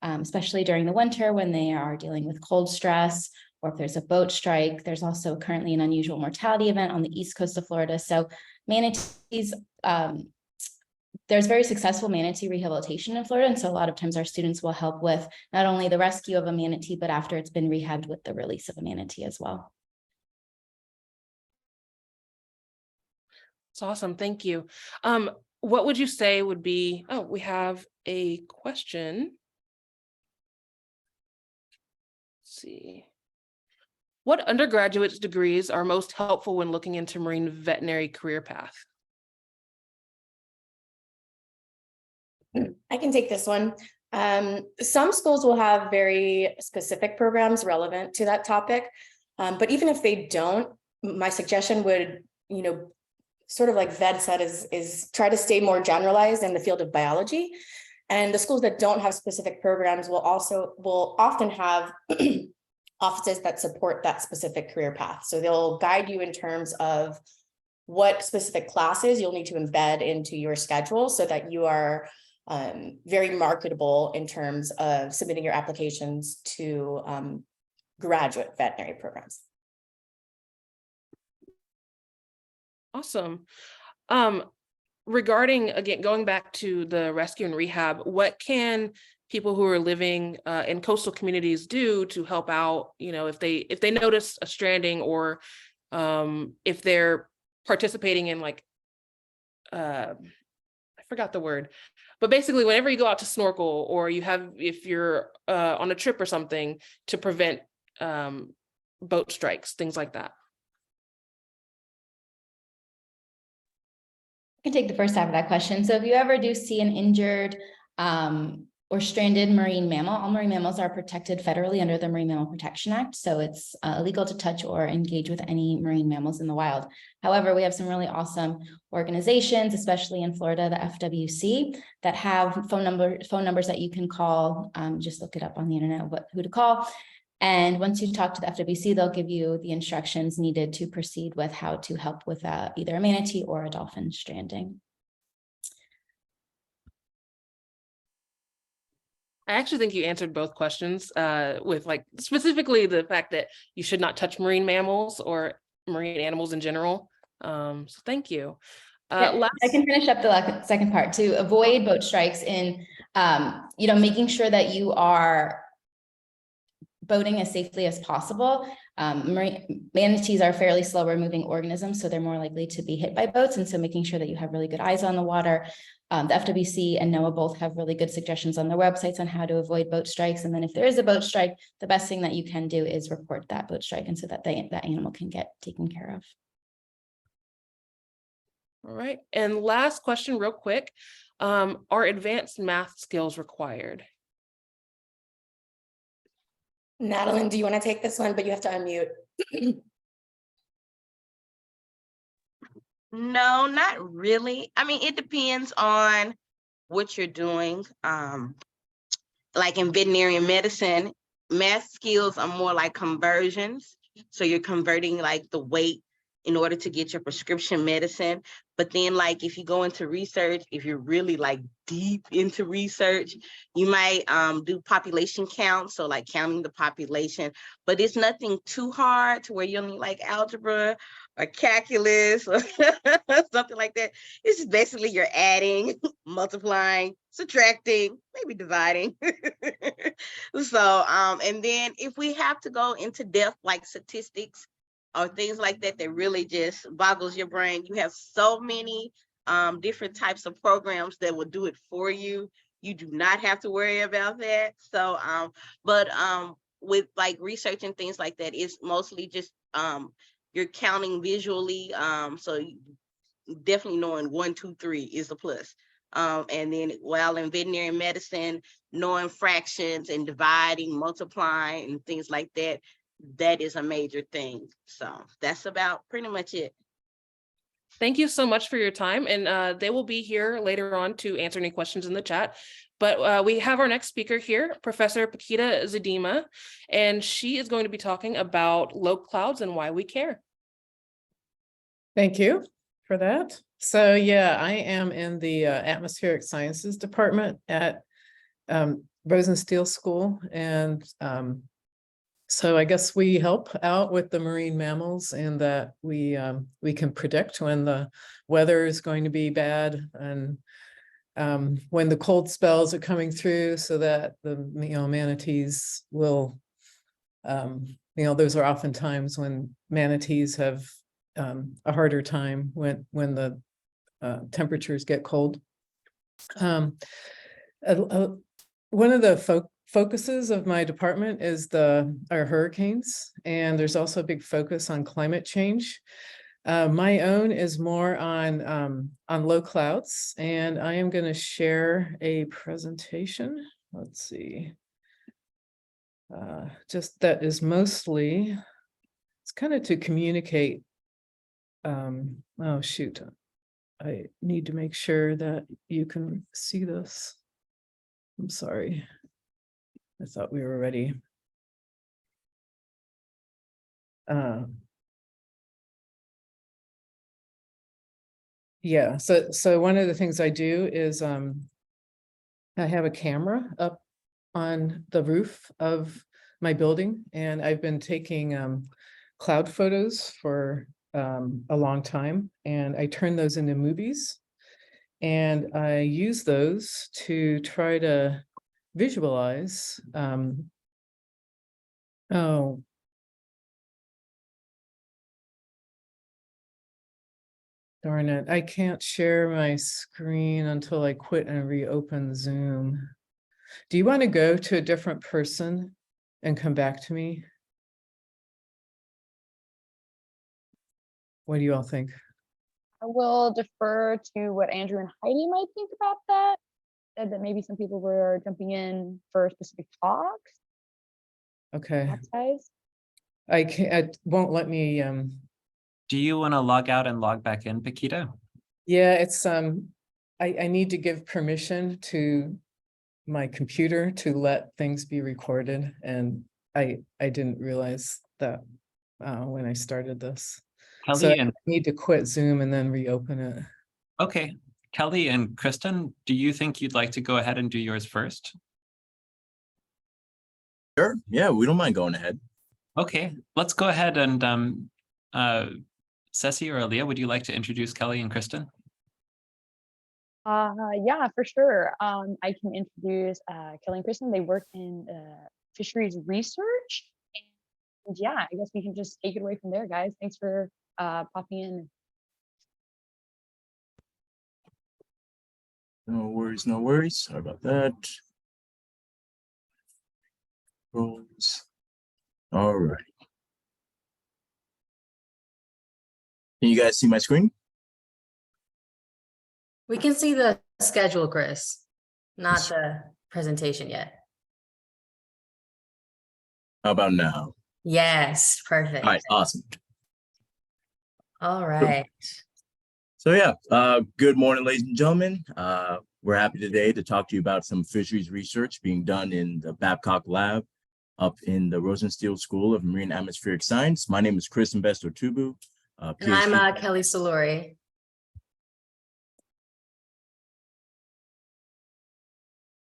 especially during the winter when they are dealing with cold stress, or if there's a boat strike. There's also currently an unusual mortality event on the east coast of Florida. So manatees, there's very successful manatee rehabilitation in Florida. And so a lot of times our students will help with not only the rescue of a manatee, but after it's been rehabbed, with the release of a manatee as well. It's awesome. Thank you. What would you say would be, oh, we have a question. Let's see. What undergraduate degrees are most helpful when looking into marine veterinary career path? I can take this one. Some schools will have very specific programs relevant to that topic, but even if they don't, my suggestion would, sort of like Ved said, is try to stay more generalized in the field of biology. And the schools that don't have specific programs will often have offices that support that specific career path. So they'll guide you in terms of what specific classes you'll need to embed into your schedule so that you are very marketable in terms of submitting your applications to graduate veterinary programs. Awesome. Regarding, again, going back to the rescue and rehab, what can people who are living in coastal communities do to help out, if they notice a stranding, or if they're participating in I forgot the word, but basically whenever you go out to snorkel, or if you're on a trip or something, to prevent boat strikes, things like that. I can take the first half of that question. So if you ever do see an injured or stranded marine mammal, all marine mammals are protected federally under the Marine Mammal Protection Act. So it's illegal to touch or engage with any marine mammals in the wild. However, we have some really awesome organizations, especially in Florida, the FWC, that have phone numbers that you can call. Just look it up on the internet, who to call. And once you talk to the FWC, they'll give you the instructions needed to proceed with how to help with either a manatee or a dolphin stranding. I actually think you answered both questions with specifically the fact that you should not touch marine mammals or marine animals in general. So thank you. I can finish up the second part. To avoid boat strikes in, making sure that you are boating as safely as possible. Manatees are fairly slower moving organisms, so they're more likely to be hit by boats. And so making sure that you have really good eyes on the water. The FWC and NOAA both have really good suggestions on their websites on how to avoid boat strikes. And then if there is a boat strike, the best thing that you can do is report that boat strike, and so that that animal can get taken care of. All right. And last question real quick. Are advanced math skills required? Natalyn, do you want to take this one? But you have to unmute. No, not really. I mean, it depends on what you're doing. Like in veterinary medicine, math skills are more like conversions. So you're converting like the weight in order to get your prescription medicine. But then like if you go into research, if you're really like deep into research, you might do population count. So like counting the population, but it's nothing too hard to where you'll need like algebra or calculus or something like that. It's just basically you're adding, multiplying, subtracting, maybe dividing. So, and then if we have to go into depth like statistics, or things like that that really just boggles your brain. You have so many different types of programs that will do it for you. You do not have to worry about that. So, but with like research and things like that, it's mostly just you're counting visually. So definitely knowing 1, 2, 3 is a plus. And then while in veterinary medicine, knowing fractions and dividing, multiplying, and things like that, that is a major thing. So that's about pretty much it. Thank you so much for your time. And they will be here later on to answer any questions in the chat. But we have our next speaker here, Professor Paquita Zuidema, and she is going to be talking about low clouds and why we care. Thank you for that. So yeah, I am in the atmospheric sciences department at Rosenstiel School. And so I guess we help out with the marine mammals in that we can predict when the weather is going to be bad and when the cold spells are coming through, so that the manatees will, those are often times when manatees have a harder time when the temperatures get cold. One of the focuses of my department is our hurricanes, and there's also a big focus on climate change. My own is more on low clouds, and I am going to share a presentation. Let's see. Just that is mostly, it's kind of to communicate. Oh shoot, I need to make sure that you can see this. I'm sorry. I thought we were ready. Yeah, so one of the things I do is I have a camera up on the roof of my building, and I've been taking cloud photos for a long time, and I turn those into movies, and I use those to try to visualize. Oh. Darn it, I can't share my screen until I quit and reopen Zoom. Do you want to go to a different person and come back to me? What do you all think? I will defer to what Andrew and Heidi might think about that. Said that maybe some people were jumping in for specific talks. Okay. Guys. I can't, it won't let me. Do you want to log out and log back in, Paquita? Yeah, it's I need to give permission to my computer to let things be recorded, and I didn't realize that when I started this. Kelly So and I need to quit Zoom and then reopen it. okay, Kelly and Kristen, do you think you'd like to go ahead and do yours first? Sure. Yeah, we don't mind going ahead. Okay, let's go ahead and Ceci or Aliyah, would you like to introduce Kelly and Kristen? Yeah, for sure. I can introduce Kelly and Kristen. They work in Fisheries Research. And yeah, I guess we can just take it away from there, guys. Thanks for popping in. No worries, no worries. Sorry about that. Rolls. All right. Can you guys see my screen? We can see the schedule, Chris, not the presentation yet. How about now? Yes, perfect. All right, awesome. All right. So yeah, good morning, ladies and gentlemen. We're happy today to talk to you about some fisheries research being done in the Babcock Lab up in the Rosenstiel School of Marine Atmospheric Science. My name is Chris Investor-Tubu. And I'm Kelly Saluri.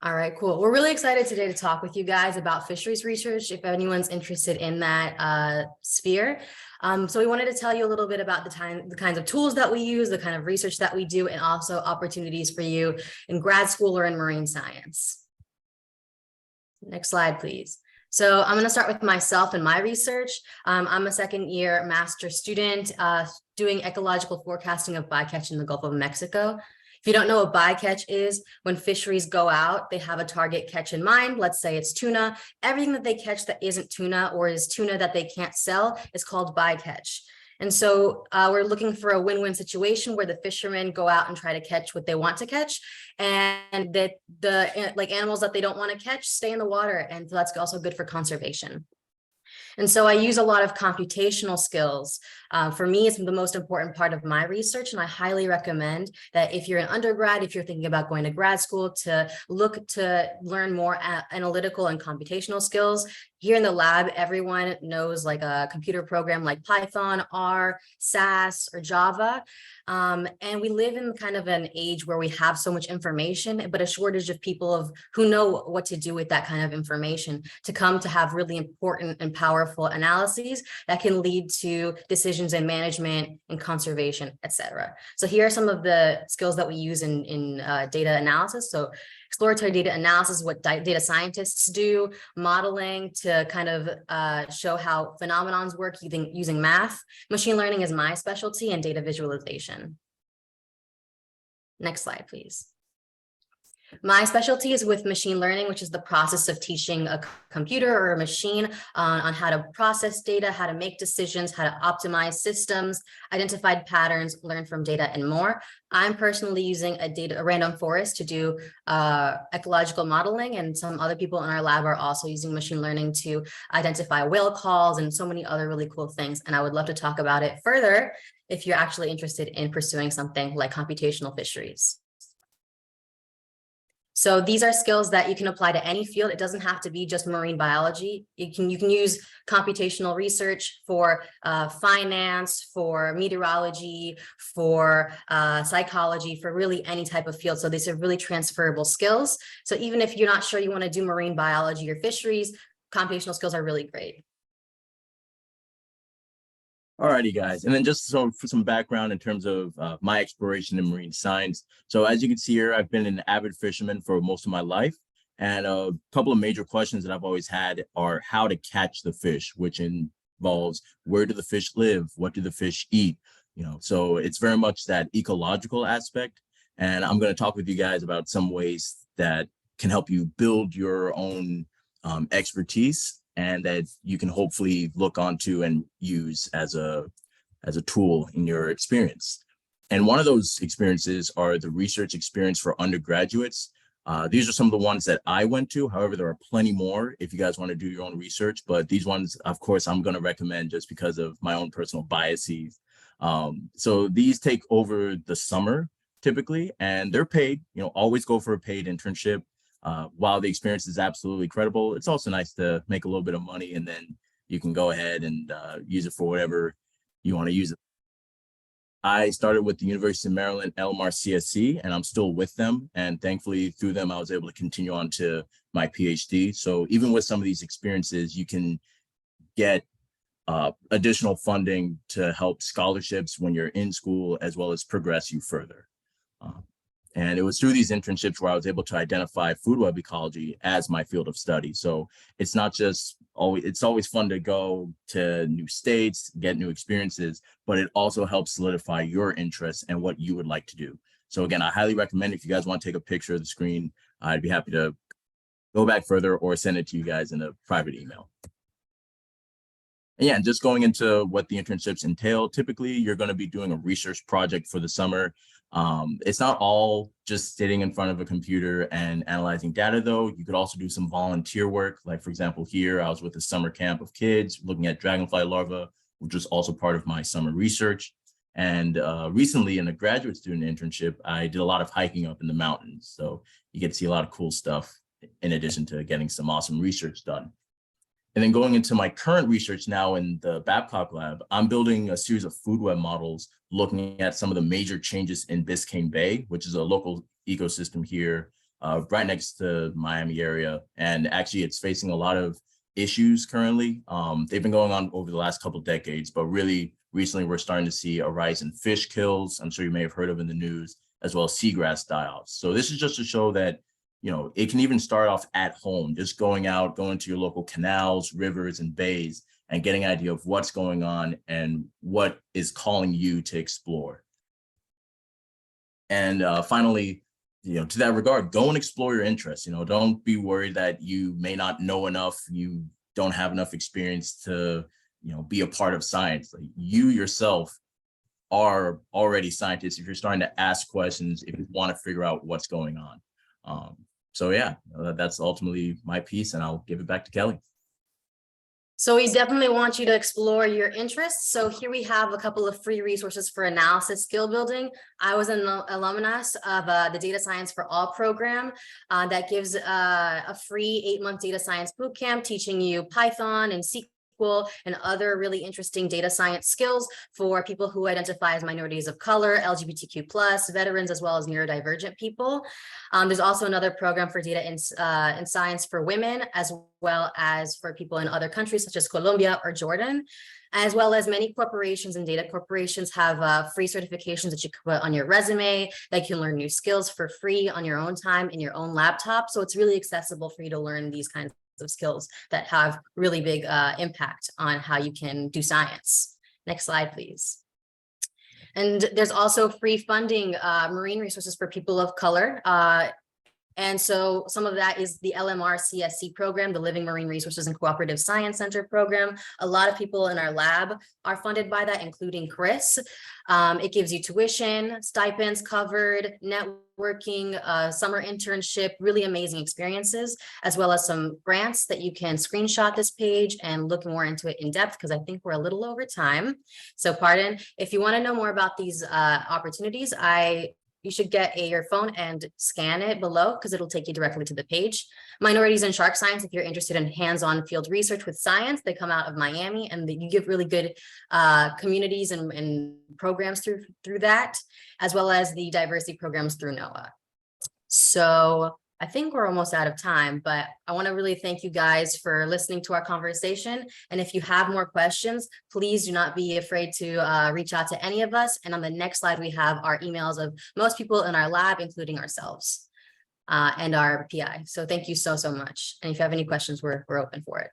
All right, cool. We're really excited today to talk with you guys about fisheries research, if anyone's interested in that sphere. So we wanted to tell you a little bit about the kinds of tools that we use, the kind of research that we do, and also opportunities for you in grad school or in marine science. Next slide, please. So I'm going to start with myself and my research. I'm a second-year master's student doing ecological forecasting of bycatch in the Gulf of Mexico. If you don't know what bycatch is, when fisheries go out, they have a target catch in mind. Let's say it's tuna. Everything that they catch that isn't tuna or is tuna that they can't sell is called bycatch. And so we're looking for a win-win situation where the fishermen go out and try to catch what they want to catch, and that the animals that they don't want to catch stay in the water. And so that's also good for conservation. And so I use a lot of computational skills. For me, it's the most important part of my research, and I highly recommend that if you're an undergrad, if you're thinking about going to grad school, to look to learn more analytical and computational skills. Here in the lab, everyone knows like a computer program like Python, R, SAS, or Java. And we live in kind of an age where we have so much information, but a shortage of people who know what to do with that kind of information to come to have really important and powerful analyses that can lead to decisions in management and conservation, etc. So here are some of the skills that we use in data analysis. So exploratory data analysis is what data scientists do, modeling to kind of show how phenomenons work using math. Machine learning is my specialty, and data visualization. Next slide, please. My specialty is with machine learning, which is the process of teaching a computer or a machine on how to process data, how to make decisions, how to optimize systems, identify patterns, learn from data, and more. I'm personally using a random forest to do ecological modeling, and some other people in our lab are also using machine learning to identify whale calls and so many other really cool things. And I would love to talk about it further if you're actually interested in pursuing something like computational fisheries. So these are skills that you can apply to any field. It doesn't have to be just marine biology. You can use computational research for finance, for meteorology, for psychology, for really any type of field. So these are really transferable skills. So even if you're not sure you want to do marine biology or fisheries, computational skills are really great. Alrighty, guys. And then just for some background in terms of my exploration in marine science. So as you can see here, I've been an avid fisherman for most of my life. And a couple of major questions that I've always had are how to catch the fish, which involves where do the fish live? What do the fish eat? So it's very much that ecological aspect. And I'm going to talk with you guys about some ways that can help you build your own expertise, and that you can hopefully look onto and use as a tool in your experience. And one of those experiences are the research experience for undergraduates. These are some of the ones that I went to. However, there are plenty more if you guys want to do your own research, but these ones, of course, I'm going to recommend just because of my own personal biases. So these take over the summer typically, and they're paid. Always go for a paid internship. While the experience is absolutely credible, it's also nice to make a little bit of money, and then you can go ahead and use it for whatever you want to use it. I started with the University of Maryland Elmore CSC, and I'm still with them. And thankfully, through them, I was able to continue on to my PhD. So even with some of these experiences, you can get additional funding to help scholarships when you're in school, as well as progress you further. And it was through these internships where I was able to identify food web ecology as my field of study. So it's not just always, it's always fun to go to new states, get new experiences, but it also helps solidify your interests and what you would like to do. So again, I highly recommend if you guys want to take a picture of the screen, I'd be happy to go back further or send it to you guys in a private email. And yeah, just going into what the internships entail, typically you're going to be doing a research project for the summer. It's not all just sitting in front of a computer and analyzing data, though. You could also do some volunteer work. Like, for example, here I was with a summer camp of kids looking at dragonfly larvae, which was also part of my summer research. And recently in a graduate student internship, I did a lot of hiking up in the mountains. So you get to see a lot of cool stuff in addition to getting some awesome research done. And then going into my current research now in the Babcock lab, I'm building a series of food web models looking at some of the major changes in Biscayne Bay, which is a local ecosystem here right next to Miami area. And actually it's facing a lot of issues currently. They've been going on over the last couple of decades, but really recently we're starting to see a rise in fish kills. I'm sure you may have heard of in the news, as well as seagrass die-offs. So this is just to show that it can even start off at home, just going to your local canals, rivers, and bays, and getting an idea of what's going on and what is calling you to explore. And finally, to that regard, go and explore your interests. Don't be worried that you may not know enough, you don't have enough experience to, be a part of science. Like, you yourself are already scientists if you're starting to ask questions, if you want to figure out what's going on. So yeah, that's ultimately my piece, and I'll give it back to Kelly. So we definitely want you to explore your interests. So here we have a couple of free resources for analysis skill building. I was an alumnus of the Data Science for All program that gives a free 8-month data science bootcamp teaching you Python and SQL and other really interesting data science skills for people who identify as minorities of color, LGBTQ+, veterans, as well as neurodivergent people. There's also another program for data in science for women, as well as for people in other countries such as Colombia or Jordan, as well as many corporations and data corporations have free certifications that you can put on your resume, that you can learn new skills for free on your own time in your own laptop. So it's really accessible for you to learn these kinds of skills that have really big impact on how you can do science. Next slide, please. And there's also free funding marine resources for people of color. And so some of that is the LMR CSC program, the Living Marine Resources and Cooperative Science Center program. A lot of people in our lab are funded by that, including Chris. It gives you tuition, stipends covered, networking, summer internship, really amazing experiences, as well as some grants that you can screenshot this page and look more into it in depth, because I think we're a little over time. So pardon. If you want to know more about these opportunities, you should get your phone and scan it below, because it'll take you directly to the page. Minorities in Shark Science, if you're interested in hands-on field research with science, they come out of Miami, and you give really good communities and programs through that, as well as the diversity programs through NOAA. So I think we're almost out of time, but I want to really thank you guys for listening to our conversation. And if you have more questions, please do not be afraid to reach out to any of us. And on the next slide, we have our emails of most people in our lab, including ourselves and our PI. So thank you so much. And if you have any questions, we're open for it.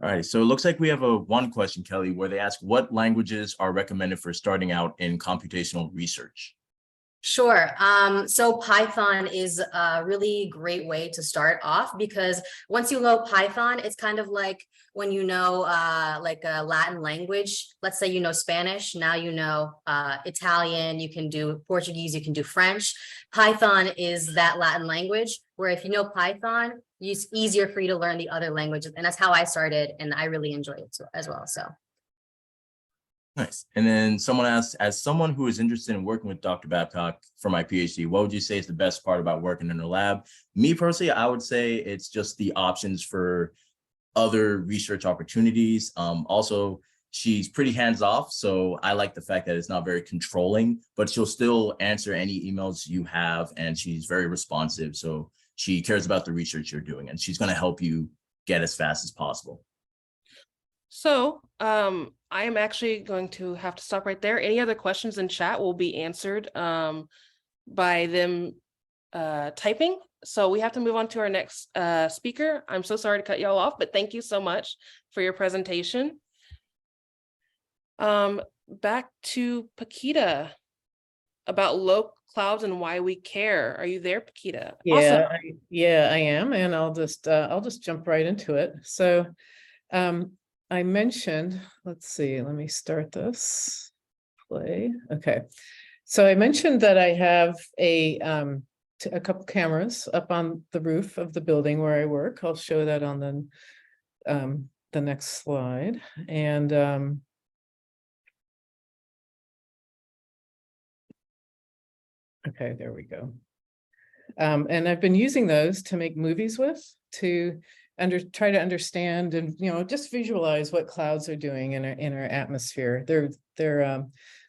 All right, so it looks like we have one question, Kelly, where they ask what languages are recommended for starting out in computational research? Sure. So Python is a really great way to start off, because once you know Python, it's kind of like when you know like a Latin language. Let's say you know Spanish, now you know Italian, you can do Portuguese, you can do French. Python is that Latin language, where if you know Python, it's easier for you to learn the other languages. And that's how I started, and I really enjoy it too, as well. So. Nice. And then someone asked, as someone who is interested in working with Dr. Babcock for my PhD, what would you say is the best part about working in her lab? Me personally, I would say it's just the options for other research opportunities. Also, she's pretty hands-off, so I like the fact that it's not very controlling, but she'll still answer any emails you have, and she's very responsive. So she cares about the research you're doing, and she's going to help you get as fast as possible. So I am actually going to have to stop right there. Any other questions in chat will be answered by them typing. So we have to move on to our next speaker. I'm so sorry to cut y'all off, but thank you so much for your presentation. Back to Paquita about low clouds and why we care. Are you there, Paquita? Yeah, I am, and I'll just jump right into it. So I mentioned, let's see, let me start this play. Okay. So I mentioned that I have a couple cameras up on the roof of the building where I work. I'll show that on the next slide. And okay, there we go. And I've been using those to make movies with, to try to understand and just visualize what clouds are doing in our atmosphere. They're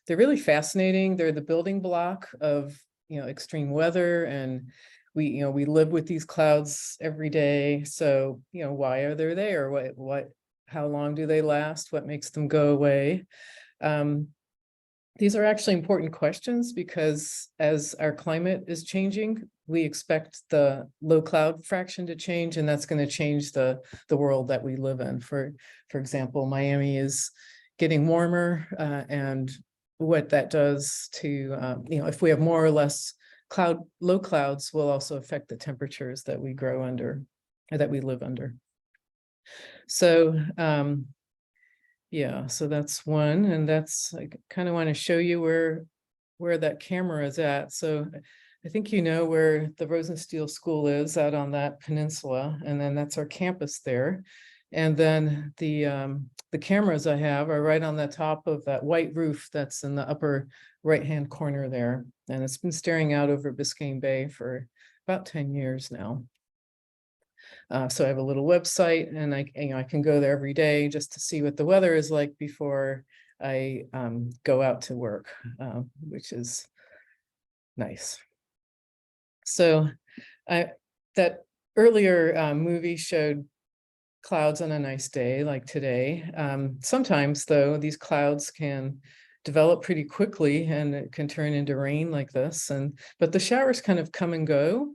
really fascinating. They're the building block of extreme weather, and we live with these clouds every day. So why are they there? How long do they last? What makes them go away? these are actually important questions because as our climate is changing, we expect the low cloud fraction to change, and that's going to change the world that we live in. For example, Miami is getting warmer, and what that does to, if we have more or less low clouds will also affect the temperatures that we grow under, or that we live under. So, yeah, so that's one, and that's, I kind of want to show you where that camera is at. So I think you know where the Rosenstiel School is, out on that peninsula, and then that's our campus there. And then the cameras I have are right on the top of that white roof that's in the upper right-hand corner there. And it's been staring out over Biscayne Bay for about 10 years now. So I have a little website, and I can go there every day just to see what the weather is like before I go out to work, which is nice. So that earlier movie showed clouds on a nice day like today. Sometimes though, these clouds can develop pretty quickly and it can turn into rain like this. But the showers kind of come and go.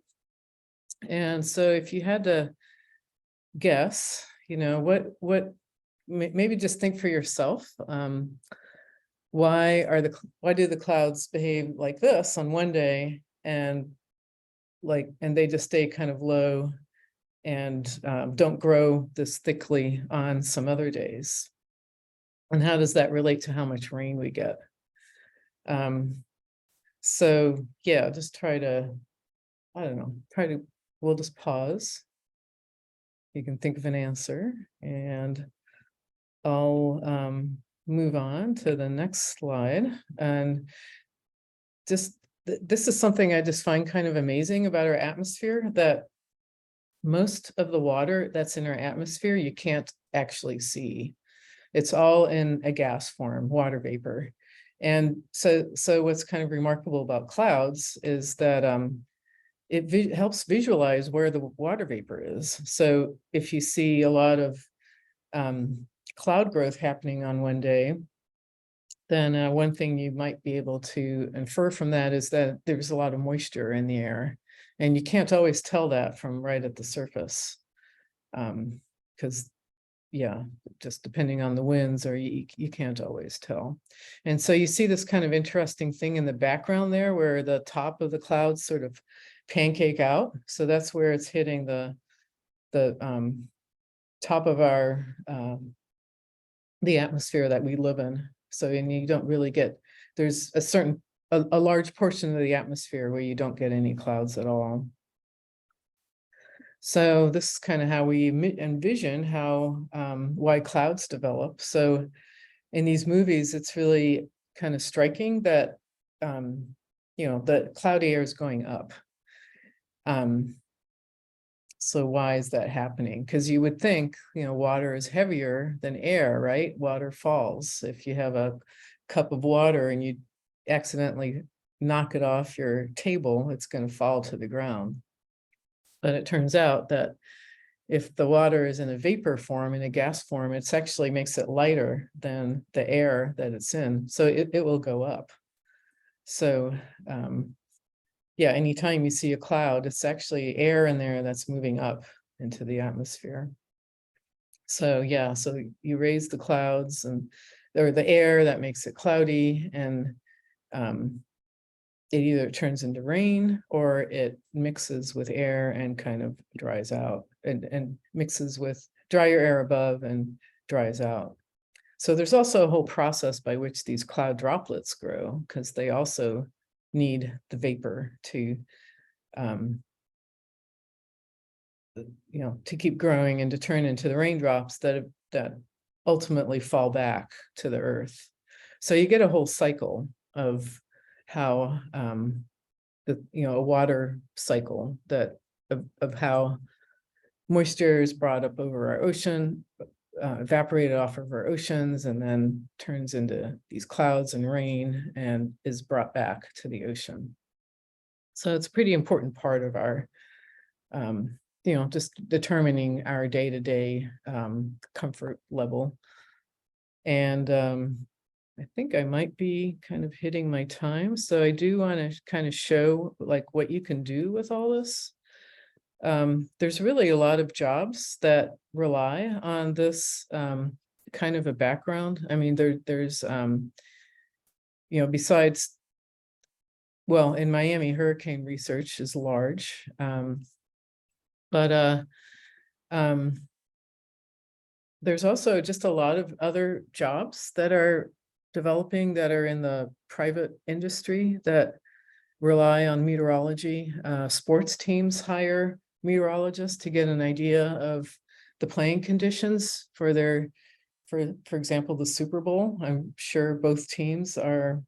And so if you had to guess, what maybe just think for yourself, why do the clouds behave like this on one day and they just stay kind of low and don't grow this thickly on some other days? And how does that relate to how much rain we get? So yeah, just we'll just pause. You can think of an answer, and I'll move on to the next slide. And just this is something I just find kind of amazing about our atmosphere, that most of the water that's in our atmosphere you can't actually see. It's all in a gas form, water vapor. And so what's kind of remarkable about clouds is that it helps visualize where the water vapor is. So if you see a lot of cloud growth happening on one day, then one thing you might be able to infer from that is that there's a lot of moisture in the air. And you can't always tell that from right at the surface, because yeah, just depending on the winds, or you can't always tell. And so you see this kind of interesting thing in the background there where the top of the clouds sort of pancake out. So that's where it's hitting the top of the atmosphere that we live in. So, and you don't really get, there's a large portion of the atmosphere where you don't get any clouds at all. So this is kind of how we envision why clouds develop. So in these movies, it's really kind of striking that, the cloudy air is going up. So why is that happening? Because you would think, water is heavier than air, right? Water falls. If you have a cup of water and you accidentally knock it off your table, it's going to fall to the ground. But it turns out that if the water is in a vapor form, in a gas form, it actually makes it lighter than the air that it's in. So it will go up. So yeah, anytime you see a cloud, it's actually air in there that's moving up into the atmosphere. So yeah, so you raise the clouds or the air that makes it cloudy, and it either turns into rain or it mixes with air and kind of dries out, and mixes with drier air above and dries out. So there's also a whole process by which these cloud droplets grow, because they also need the vapor to to keep growing and to turn into the raindrops that ultimately fall back to the earth. So you get a whole cycle of how a water cycle of how moisture is brought up over our ocean, evaporated off of our oceans, and then turns into these clouds and rain and is brought back to the ocean. So it's a pretty important part of our, just determining our day-to-day comfort level. And I think I might be kind of hitting my time. So I do want to kind of show like what you can do with all this. There's really a lot of jobs that rely on this kind of a background. I mean, there's, you know, besides, well, in Miami, hurricane research is large, but there's also just a lot of other jobs that are developing that are in the private industry that rely on meteorology. Sports teams hire meteorologists to get an idea of the playing conditions for their, for example, the Super Bowl. I'm sure both teams are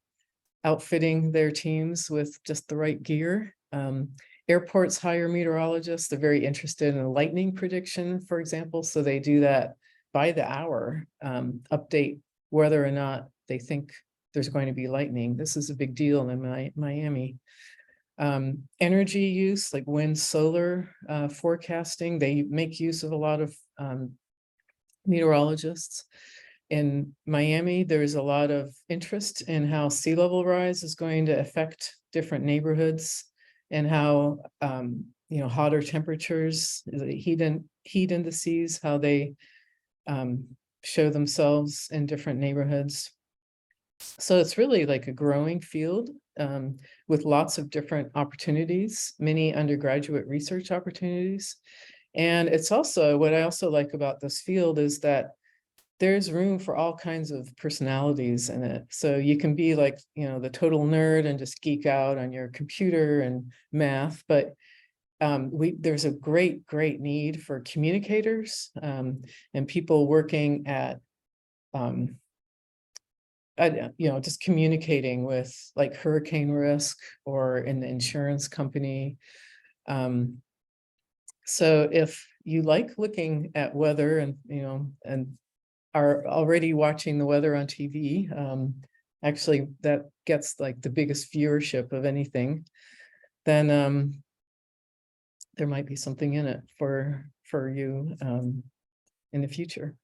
outfitting their teams with just the right gear. Airports hire meteorologists. They're very interested in lightning prediction, for example. So they do that by the hour, update whether or not they think there's going to be lightning. This is a big deal in Miami. Energy use, like wind, solar forecasting, they make use of a lot of meteorologists. In Miami, there's a lot of interest in how sea level rise is going to affect different neighborhoods and how you know, hotter temperatures, the heat indices, how they show themselves in different neighborhoods. So it's really like a growing field with lots of different opportunities, many undergraduate research opportunities. And it's also, what I also like about this field is that there's room for all kinds of personalities in it. So you can be like, you know, the total nerd and just geek out on your computer and math, but there's a great need for communicators and people working at, you know, just communicating with like hurricane risk or in the insurance company. So if you like looking at weather and, you know, and are already watching the weather on TV, actually that gets like the biggest viewership of anything, then there might be something in it for you in the future.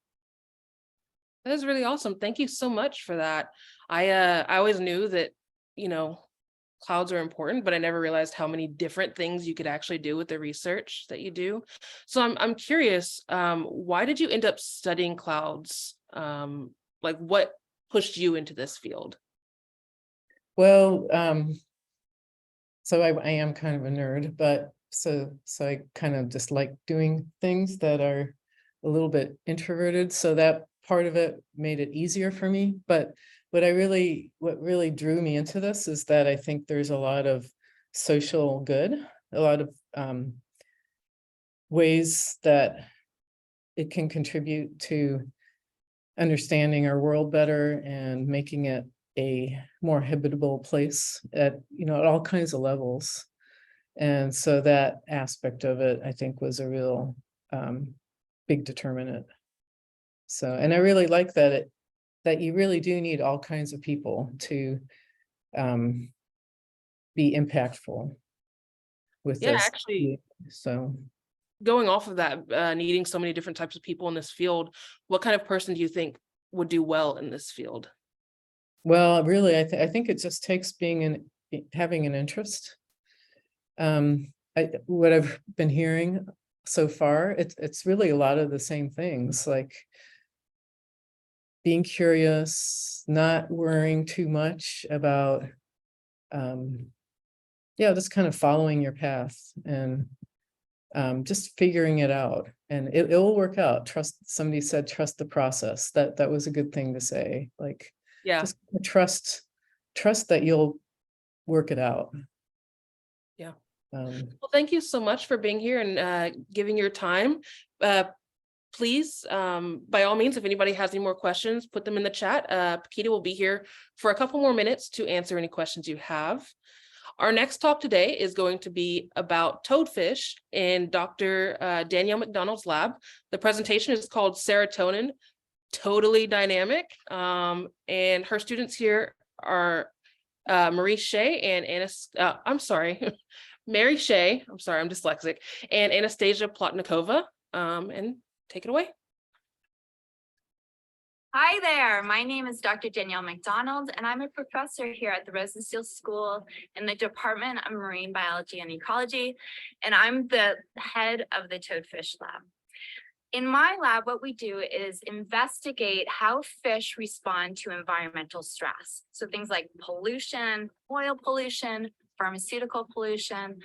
That is really awesome. Thank you so much for that. I always knew that, you know, clouds are important, but I never realized how many different things you could actually do with the research that you do. So I'm curious, why did you end up studying clouds? Like what pushed you into this field? Well, so I am kind of a nerd, but so I kind of just like doing things that are a little bit introverted. So that part of it made it easier for me. But what really drew me into this is that I think there's a lot of social good, a lot of ways that it can contribute to understanding our world better and making it a more habitable place at, you know, at all kinds of levels. And so that aspect of it, I think, was a real big determinant. So, and I really like that that you really do need all kinds of people to be impactful with Yeah, this. actually, so going off of that, needing so many different types of people in this field, what kind of person do you think would do well in this field? Well, really, I think it just takes having an interest. What I've been hearing so far, it's really a lot of the same things, like being curious, not worrying too much about, just kind of following your path and just figuring it out, and it will work out. Somebody said, trust the process. That was a good thing to say. Like, yeah, just trust that you'll work it out. Yeah. Well, thank you so much for being here and giving your time. Please, by all means, if anybody has any more questions, put them in the chat. Paquita will be here for a couple more minutes to answer any questions you have. Our next talk today is going to be about toadfish in Dr. Danielle McDonald's lab. The presentation is called Serotonin, Totally Dynamic. And her students here are Mary Shay and Mary Shay, I'm sorry, I'm dyslexic, and Anastasiya Plotnikova. And take it away. Hi there, my name is Dr. Danielle McDonald, and I'm a professor here at the Rosenstiel School in the Department of Marine Biology and Ecology, and I'm the head of the Toadfish Lab. In my lab, what we do is investigate how fish respond to environmental stress. So things like pollution, oil pollution, pharmaceutical pollution,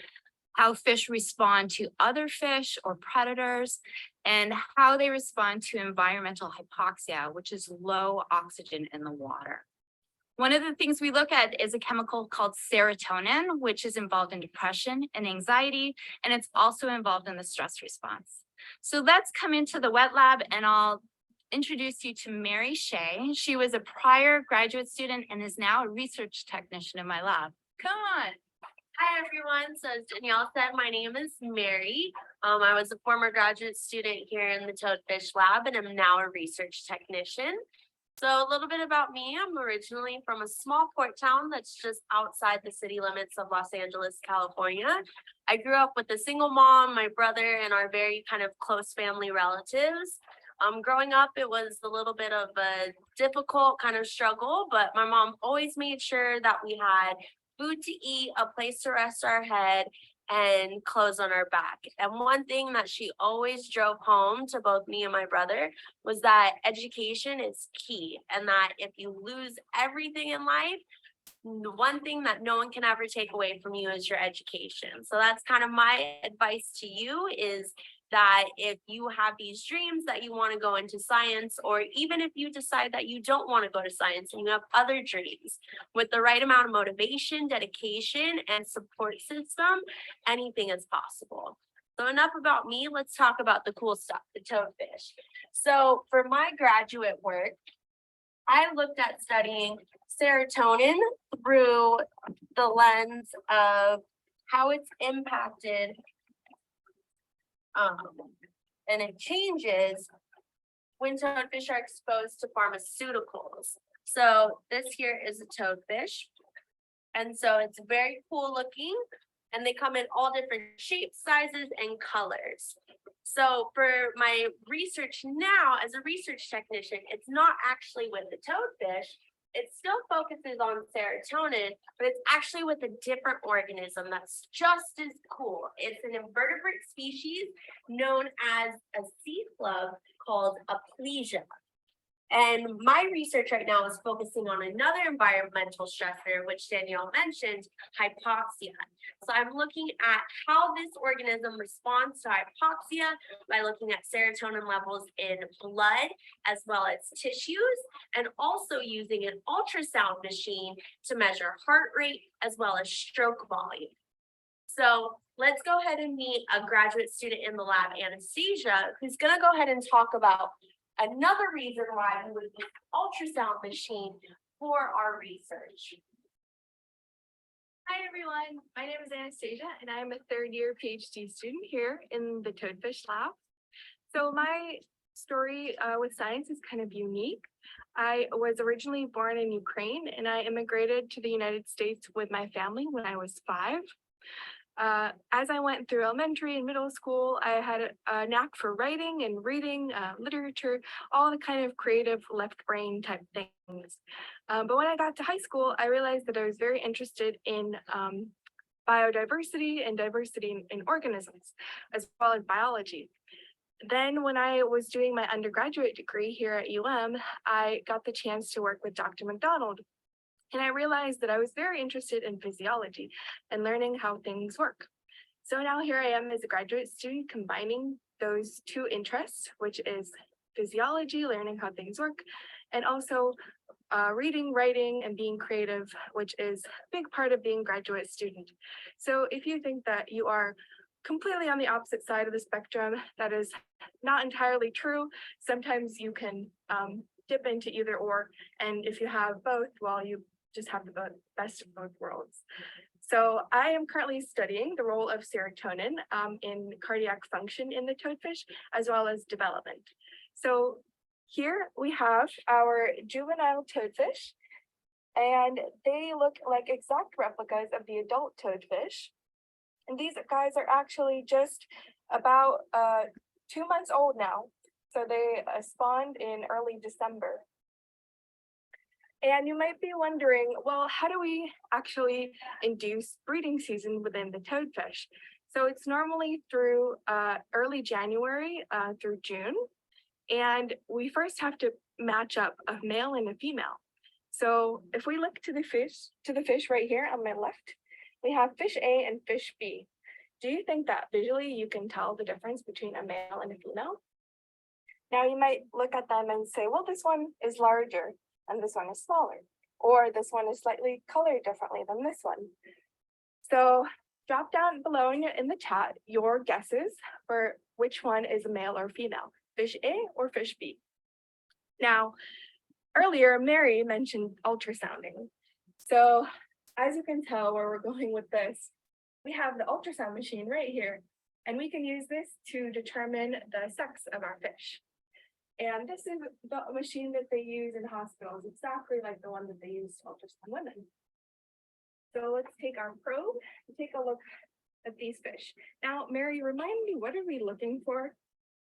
how fish respond to other fish or predators, and how they respond to environmental hypoxia, which is low oxygen in the water. One of the things we look at is a chemical called serotonin, which is involved in depression and anxiety, and it's also involved in the stress response. So let's come into the wet lab and I'll introduce you to Mary Shay. She was a prior graduate student and is now a research technician in my lab. Come on. Hi, everyone. So as Danielle said, my name is Mary. I was a former graduate student here in the Toadfish Lab, and I'm now a research technician. So a little bit about me. I'm originally from a small port town that's just outside the city limits of Los Angeles, California. I grew up with a single mom, my brother, and our very kind of close family relatives. Growing up, it was a little bit of a difficult kind of struggle, but my mom always made sure that we had food to eat, a place to rest our head, and clothes on our back. And one thing that she always drove home to both me and my brother was that education is key, and that if you lose everything in life, the one thing that no one can ever take away from you is your education. So that's kind of my advice to you, is that if you have these dreams that you want to go into science, or even if you decide that you don't want to go to science and you have other dreams, with the right amount of motivation, dedication, and support system, anything is possible. So enough about me, let's talk about the cool stuff, the toadfish. So for my graduate work, I looked at studying serotonin through the lens of how it's impacted and it changes when toadfish are exposed to pharmaceuticals. So this here is a toadfish. And so it's very cool looking, and they come in all different shapes, sizes, and colors. So for my research now as a research technician, it's not actually with the toadfish. It still focuses on serotonin, but it's actually with a different organism that's just as cool. It's an invertebrate species known as a sea slug called Aplysia. And my research right now is focusing on another environmental stressor, which Danielle mentioned, hypoxia. So I'm looking at how this organism responds to hypoxia by looking at serotonin levels in blood as well as tissues, and also using an ultrasound machine to measure heart rate as well as stroke volume. So let's go ahead and meet a graduate student in the lab, Anastasiya, who's going to go ahead and talk about another reason why we would use an ultrasound machine for our research. Hi, everyone. My name is Anastasiya, and I'm a third-year PhD student here in the Toadfish Lab. So my story with science is kind of unique. I was originally born in Ukraine, and I immigrated to the United States with my family when I was 5. As I went through elementary and middle school, I had a knack for writing and reading, literature, all the kind of creative left brain type things. But when I got to high school, I realized that I was very interested in biodiversity and diversity in organisms, as well as biology. Then when I was doing my undergraduate degree here at UM, I got the chance to work with Dr. McDonald. And I realized that I was very interested in physiology and learning how things work. So now here I am as a graduate student combining those two interests, which is physiology, learning how things work, and also reading, writing, and being creative, which is a big part of being a graduate student. So if you think that you are completely on the opposite side of the spectrum, that is not entirely true. Sometimes you can dip into either or, and if you have both, well, you just have the best of both worlds. So I am currently studying the role of serotonin in cardiac function in the toadfish, as well as development. So here we have our juvenile toadfish, and they look like exact replicas of the adult toadfish. And these guys are actually just about 2 months old now. So they spawned in early December. And you might be wondering, well, how do we actually induce breeding season within the toadfish? So it's normally through early January through June. And we first have to match up a male and a female. So if we look to the fish right here on my left, we have fish A and fish B. Do you think that visually you can tell the difference between a male and a female? Now you might look at them and say, well, this one is larger and this one is smaller, or this one is slightly colored differently than this one. So drop down below in the chat your guesses for which one is a male or female, fish A or fish B. Now, earlier, Mary mentioned ultrasounding. So as you can tell where we're going with this, we have the ultrasound machine right here, and we can use this to determine the sex of our fish. And this is the machine that they use in hospitals, exactly like the one that they use to ultrasound women. So let's take our probe and take a look at these fish. Now, Mary, remind me, what are we looking for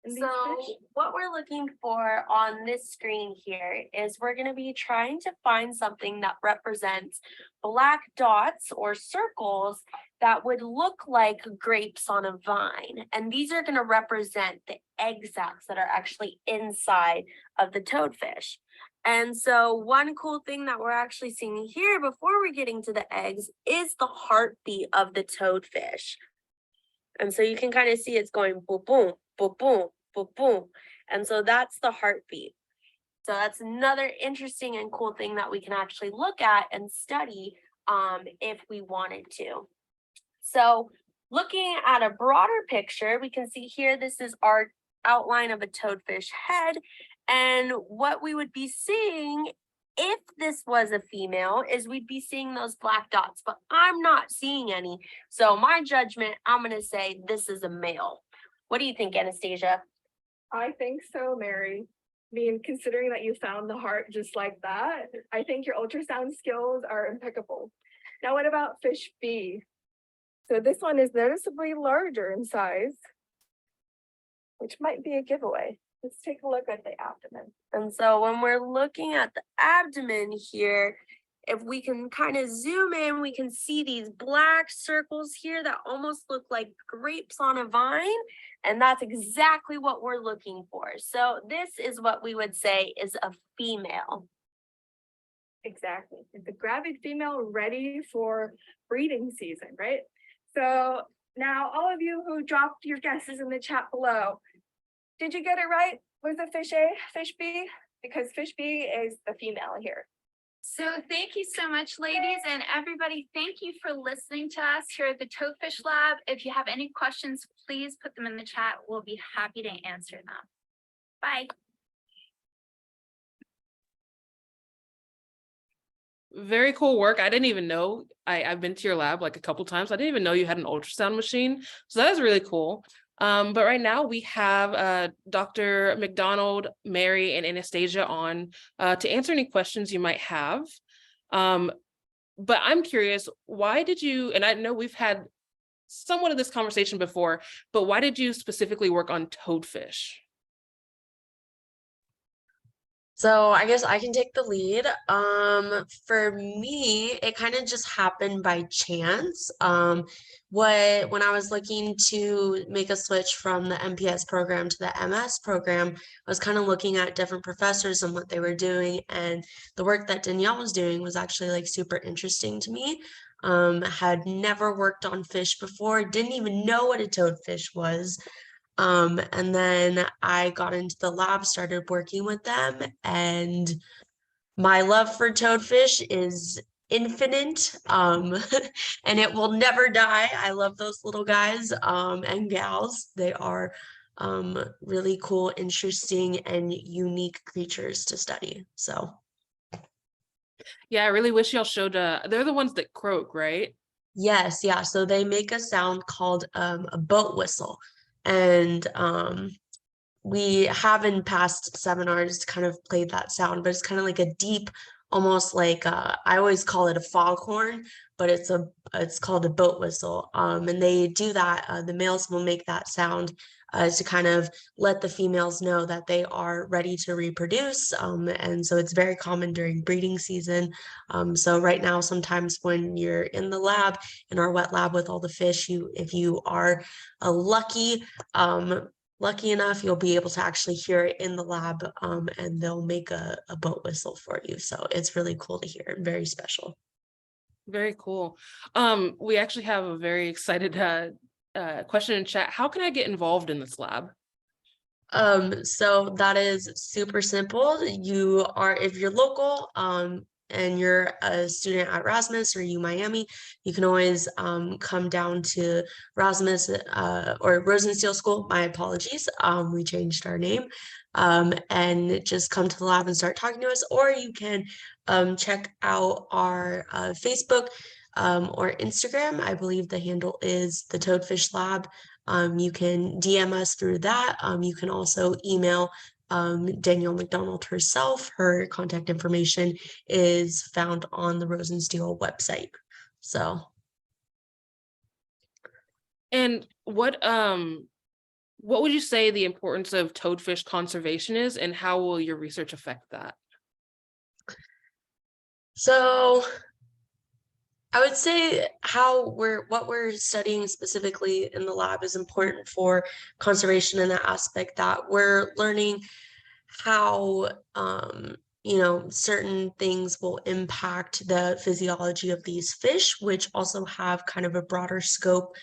in these fish? What we're looking for on this screen here is we're going to be trying to find something that represents black dots or circles that would look like grapes on a vine. And these are going to represent the egg sacs that are actually inside of the toadfish. And so one cool thing that we're actually seeing here before we're getting to the eggs is the heartbeat of the toadfish. And so you can kind of see it's going boom, boom, boom, boom, boom, boom. And so that's the heartbeat. So that's another interesting and cool thing that we can actually look at and study if we wanted to. So looking at a broader picture, we can see here, this is our outline of a toadfish head. And what we would be seeing if this was a female is we'd be seeing those black dots, but I'm not seeing any. So my judgment, I'm going to say this is a male. What do you think, Anastasiya? I think so, Mary. I mean, considering that you found the heart just like that, I think your ultrasound skills are impeccable. Now, what about fish B? So this one is noticeably larger in size, which might be a giveaway. Let's take a look at the abdomen. And so when we're looking at the abdomen here, if we can kind of zoom in, we can see these black circles here that almost look like grapes on a vine. And that's exactly what we're looking for. So this is what we would say is a female. Exactly. It's a gravid female ready for breeding season, right? So now all of you who dropped your guesses in the chat below, did you get it right? Was it fish A, fish B? Because fish B is the female here. So thank you so much, ladies, and everybody. Thank you for listening to us here at the Toadfish Lab. If you have any questions, please put them in the chat. We'll be happy to answer them. Bye. Very cool work. I didn't even know, I've been to your lab like a couple times. I didn't even know you had an ultrasound machine. So that is really cool. But right now we have Dr. McDonald, Mary, and Anastasiya on to answer any questions you might have. But I'm curious, why did you, and I know we've had somewhat of this conversation before, but why did you specifically work on toadfish? So I guess I can take the lead. For me, it kind of just happened by chance. When I was looking to make a switch from the MPS program to the MS program, I was kind of looking at different professors and what they were doing, and the work that Danielle was doing was actually like super interesting to me. Had never worked on fish before, didn't even know what a toadfish was. And then I got into the lab, started working with them, and my love for toadfish is infinite, and it will never die. I love those little guys and gals. They are really cool, interesting, and unique creatures to study. So yeah, I really wish y'all showed they're the ones that croak, right? yes, yeah. So they make a sound called a boat whistle. And we have in past seminars kind of played that sound, but it's kind of like a deep, almost like I always call it a foghorn, but it's called a boat whistle. And they do that. The males will make that sound to kind of let the females know that they are ready to reproduce. And so it's very common during breeding season. So right now, sometimes when you're in the lab, in our wet lab with all the fish, if you are lucky enough, you'll be able to actually hear it in the lab, and they'll make a boat whistle for you. So it's really cool to hear and very special. Very cool. We actually have a very excited question in chat. How can I get involved in this lab? So that is super simple. If you're local, and you're a student at Rasmus or Miami, you can always come down to Rasmus or Rosenstiel School. My apologies. We changed our name. And just come to the lab and start talking to us, or you can check out our Facebook or Instagram. I believe the handle is the Toadfish Lab. You can DM us through that. You can also email Danielle McDonald herself. Her contact information is found on the Rosenstiel website. So. And what would you say the importance of toadfish conservation is, and how will your research affect that? So I would say what we're studying specifically in the lab is important for conservation in the aspect that we're learning how certain things will impact the physiology of these fish, which also have kind of a broader scope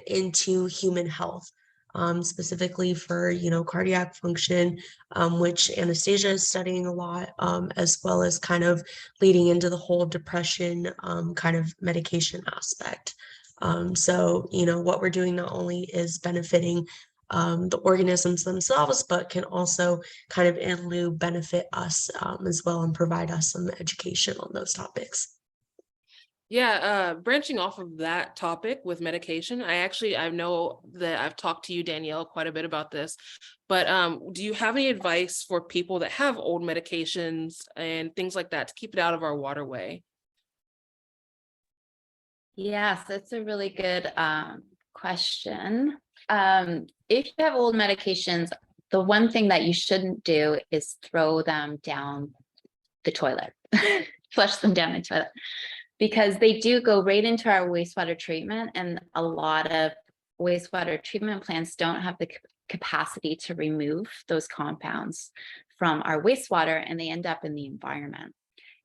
into human health. Specifically for cardiac function, which Anastasiya is studying a lot, as well as kind of leading into the whole depression kind of medication aspect. So what we're doing not only is benefiting the organisms themselves, but can also kind of in lieu benefit us as well, and provide us some education on those topics. Yeah, branching off of that topic with medication, I know that I've talked to you, Danielle, quite a bit about this, but do you have any advice for people that have old medications and things like that to keep it out of our waterway? Yes, that's a really good question. If you have old medications, the one thing that you shouldn't do is throw them down the toilet, flush them down the toilet, because they do go right into our wastewater treatment, and a lot of wastewater treatment plants don't have the capacity to remove those compounds from our wastewater, and they end up in the environment.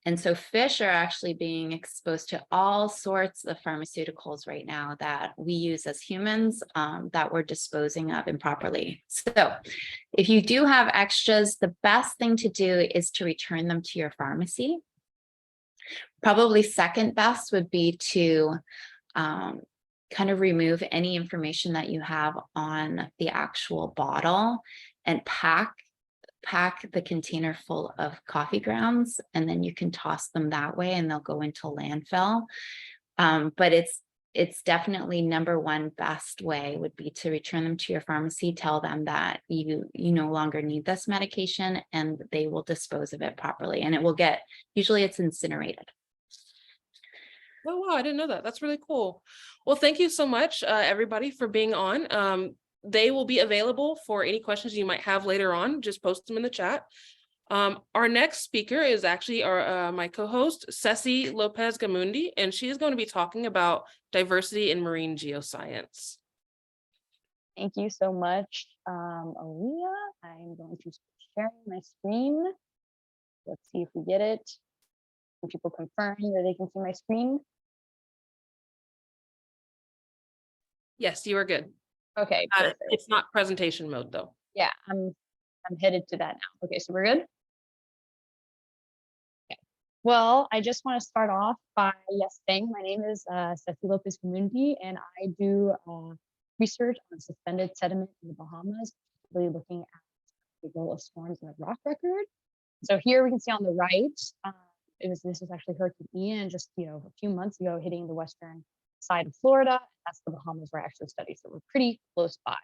And so fish are actually being exposed to all sorts of pharmaceuticals right now that we use as humans that we're disposing of improperly. So if you do have extras, the best thing to do is to return them to your pharmacy. Probably second best would be to kind of remove any information that you have on the actual bottle and pack the container full of coffee grounds, and then you can toss them that way and they'll go into landfill. But it's definitely number one best way would be to return them to your pharmacy, tell them that you no longer need this medication, and they will dispose of it properly, and usually it's incinerated. Oh, wow, I didn't know that. That's really cool. Well, thank you so much, everybody, for being on. They will be available for any questions you might have later on. Just post them in the chat. Our next speaker is actually my co-host, Ceci Lopez-Gamundi, and she is going to be talking about diversity in marine geoscience. Thank you so much, Aliyah. I'm going to share my screen. Let's see if we get it. Can people confirm that they can see my screen? Yes, you are good. Okay, it's not presentation mode though. Yeah, I'm headed to that now. Okay, so we're good. Okay. Well, I just want to start off by saying my name is Ceci Lopez-Gamundi, and I do research on suspended sediment in the Bahamas, really looking at the role of storms in the rock record. So here we can see on the right, this was actually Hurricane Ian just a few months ago hitting the western side of Florida. That's the Bahamas where I actually study, so we're pretty close by.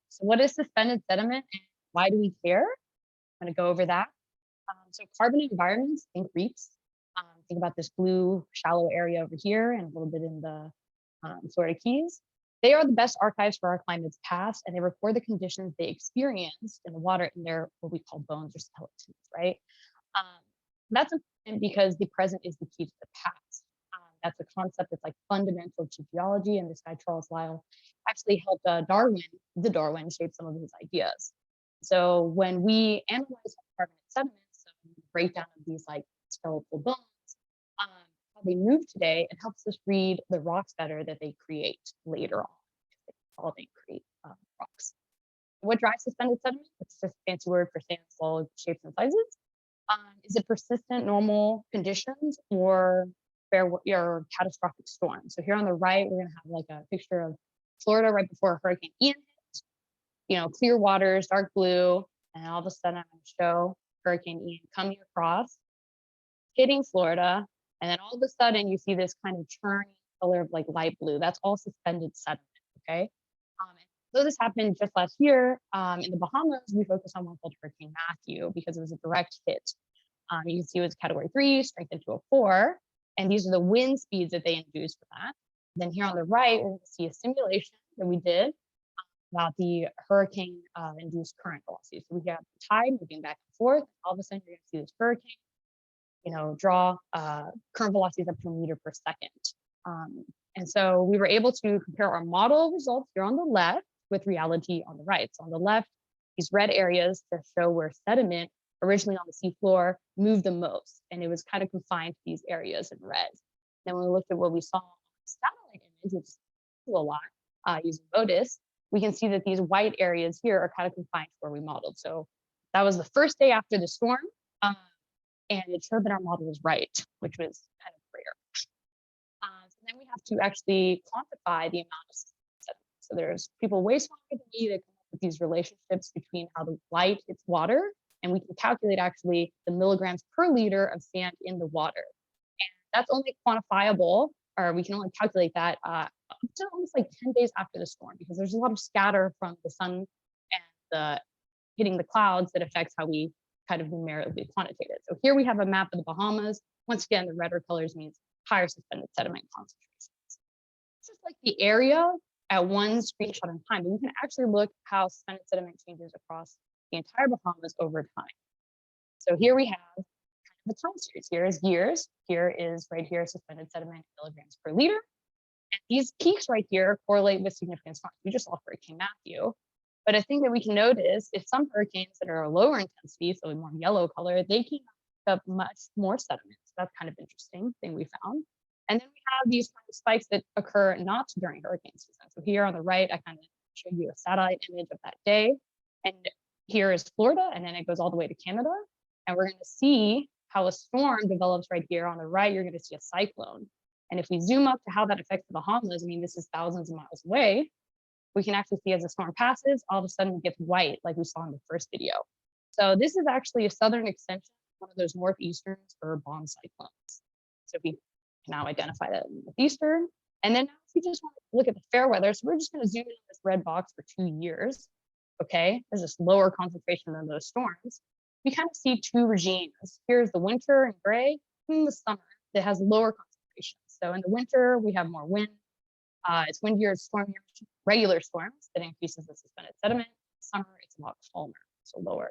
So what is suspended sediment and why do we care? I'm going to go over that. So carbon environments, think reefs. Think about this blue shallow area over here and a little bit in the Florida Keys. They are the best archives for our climate's past, and they record the conditions they experienced in the water in their what we call bones or skeletons, right? That's important because the present is the key to the past. That's a concept that's like fundamental to geology, and this guy Charles Lyell actually helped Darwin shape some of his ideas. So when we analyze carbonate sediments, so breakdown of these like skeletal bones, how they move today, it helps us read the rocks better that they create later on. They consolidate and create rocks. What drives suspended sediment? It's just a fancy word for sands, all shapes and sizes. Is it persistent, normal conditions, or or catastrophic storm? So here on the right, we're going to have like a picture of Florida right before Hurricane Ian hit. You know, clear waters, dark blue, and all of a sudden I'm going to show Hurricane Ian coming across, hitting Florida, and then all of a sudden you see this kind of churning color of like light blue. That's all suspended sediment. Okay. So this happened just last year in the Bahamas. We focused on one called Hurricane Matthew because it was a direct hit. You can see it was Category 3, strengthened to a 4. And these are the wind speeds that they induced for that. Then here on the right, we're going to see a simulation that we did about the hurricane induced current velocity. So we have the tide moving back and forth. All of a sudden, you're going to see this hurricane, you know, draw current velocities up to a meter per second. And so we were able to compare our model results here on the left with reality on the right. So on the left, these red areas to show where sediment originally on the seafloor moved the most, and it was kind of confined to these areas in red. Then when we looked at what we saw on the satellite image, which is a lot using MODIS, we can see that these white areas here are kind of confined to where we modeled. So that was the first day after the storm, and it showed that our model was right, which was kind of rare. So then we have to actually quantify the amount of sediment. So there's people way smarter than me that come up with these relationships between how the light hits water, and we can calculate actually the milligrams per liter of sand in the water. And that's only quantifiable, or we can only calculate that up to almost like 10 days after the storm, because there's a lot of scatter from the sun and the hitting the clouds that affects how we kind of numerically quantitate it. So here we have a map of the Bahamas. Once again, the redder colors means higher suspended sediment concentrations. This is like the area at one screenshot in time, but we can actually look how suspended sediment changes across the entire Bahamas over time. So here we have kind of a time series. Here is years. Here is right here suspended sediment milligrams per liter. And these peaks right here correlate with significant storms. We just saw Hurricane Matthew. But a thing that we can notice is some hurricanes that are lower intensity, so a more yellow color, they can up much more sediment. So that's kind of interesting thing we found. And then we have these kind of spikes that occur not during hurricane season. So here on the right, I kind of showed you a satellite image of that day. And here is Florida, and then it goes all the way to Canada. And we're going to see how a storm develops right here on the right. You're going to see a cyclone. And if we zoom up to how that affects the Bahamas, I mean, this is thousands of miles away. We can actually see as the storm passes, all of a sudden it gets white, like we saw in the first video. So this is actually a southern extension, one of those northeasterns for bomb cyclones. So we can now identify that in the northeastern. And then if we just want to look at the fair weather, so we're just going to zoom in on this red box for 2 years. Okay, there's this lower concentration than those storms. We kind of see two regimes. Here's the winter in gray, and the summer that has lower concentrations. So in the winter, we have more wind. It's windier, stormier, regular storms that increases the suspended sediment. Summer, it's a lot calmer, so lower.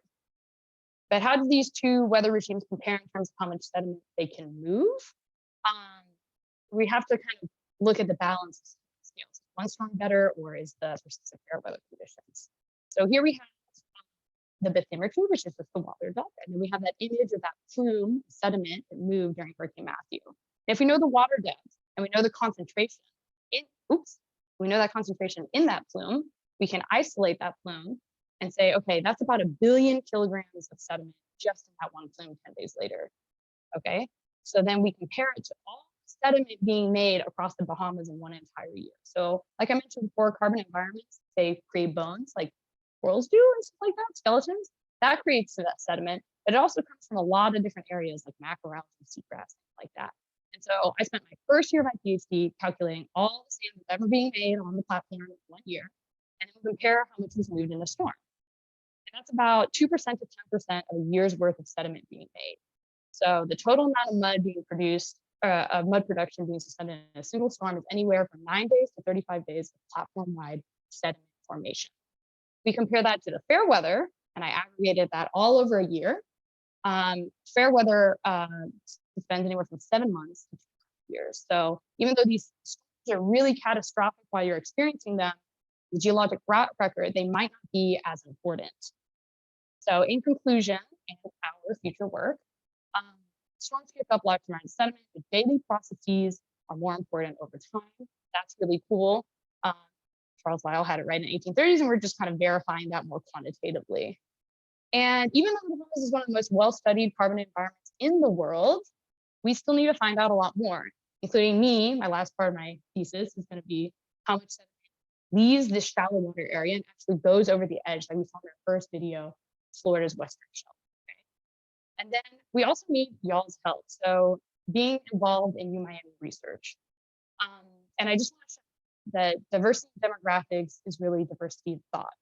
But how do these two weather regimes compare in terms of how much sediment they can move? We have to kind of look at the balance of scales. Is one storm better, or is the persistent fair weather conditions? So here we have the bathymetry, which is just the water depth, and then we have that image of that plume of sediment that moved during Hurricane Matthew. And if we know the water depth and we know the concentration we know that concentration in that plume, we can isolate that plume and say, okay, that's about 1 billion kilograms of sediment just in that one plume 10 days later. Okay, so then we compare it to all sediment being made across the Bahamas in one entire year. So like I mentioned before, carbon environments, they create bones like corals do and stuff like that, skeletons. That creates that sediment, but it also comes from a lot of different areas like mackerel and seagrass, things like that. And so I spent my first year of my PhD calculating all the sand that's ever being made on the platform in 1 year, and then compare how much was moved in a storm. That's about 2% to 10% of a year's worth of sediment being made. So the total amount of mud being produced, of mud production being suspended in a single storm is anywhere from 9 days to 35 days of platform-wide sediment formation. We compare that to the fair weather, and I aggregated that all over a year. Fair weather spends anywhere from 7 months to 2 years. So even though these storms are really catastrophic while you're experiencing them, the geologic record, they might not be as important. So in conclusion, and our future work, storms kick up large amounts of sediment, but daily processes are more important over time. That's really cool. Charles Lyell had it right in the 1830s, and we're just kind of verifying that more quantitatively. And even though the Bahamas is one of the most well-studied carbon environments in the world, we still need to find out a lot more, including me. My last part of my thesis is going to be how much sediment leaves this shallow water area and actually goes over the edge, like we saw in our first video, Florida's western shelf. Okay? And then we also need y'all's help. So being involved in UMiami research. And I just want to say that diversity of demographics is really diversity of thought.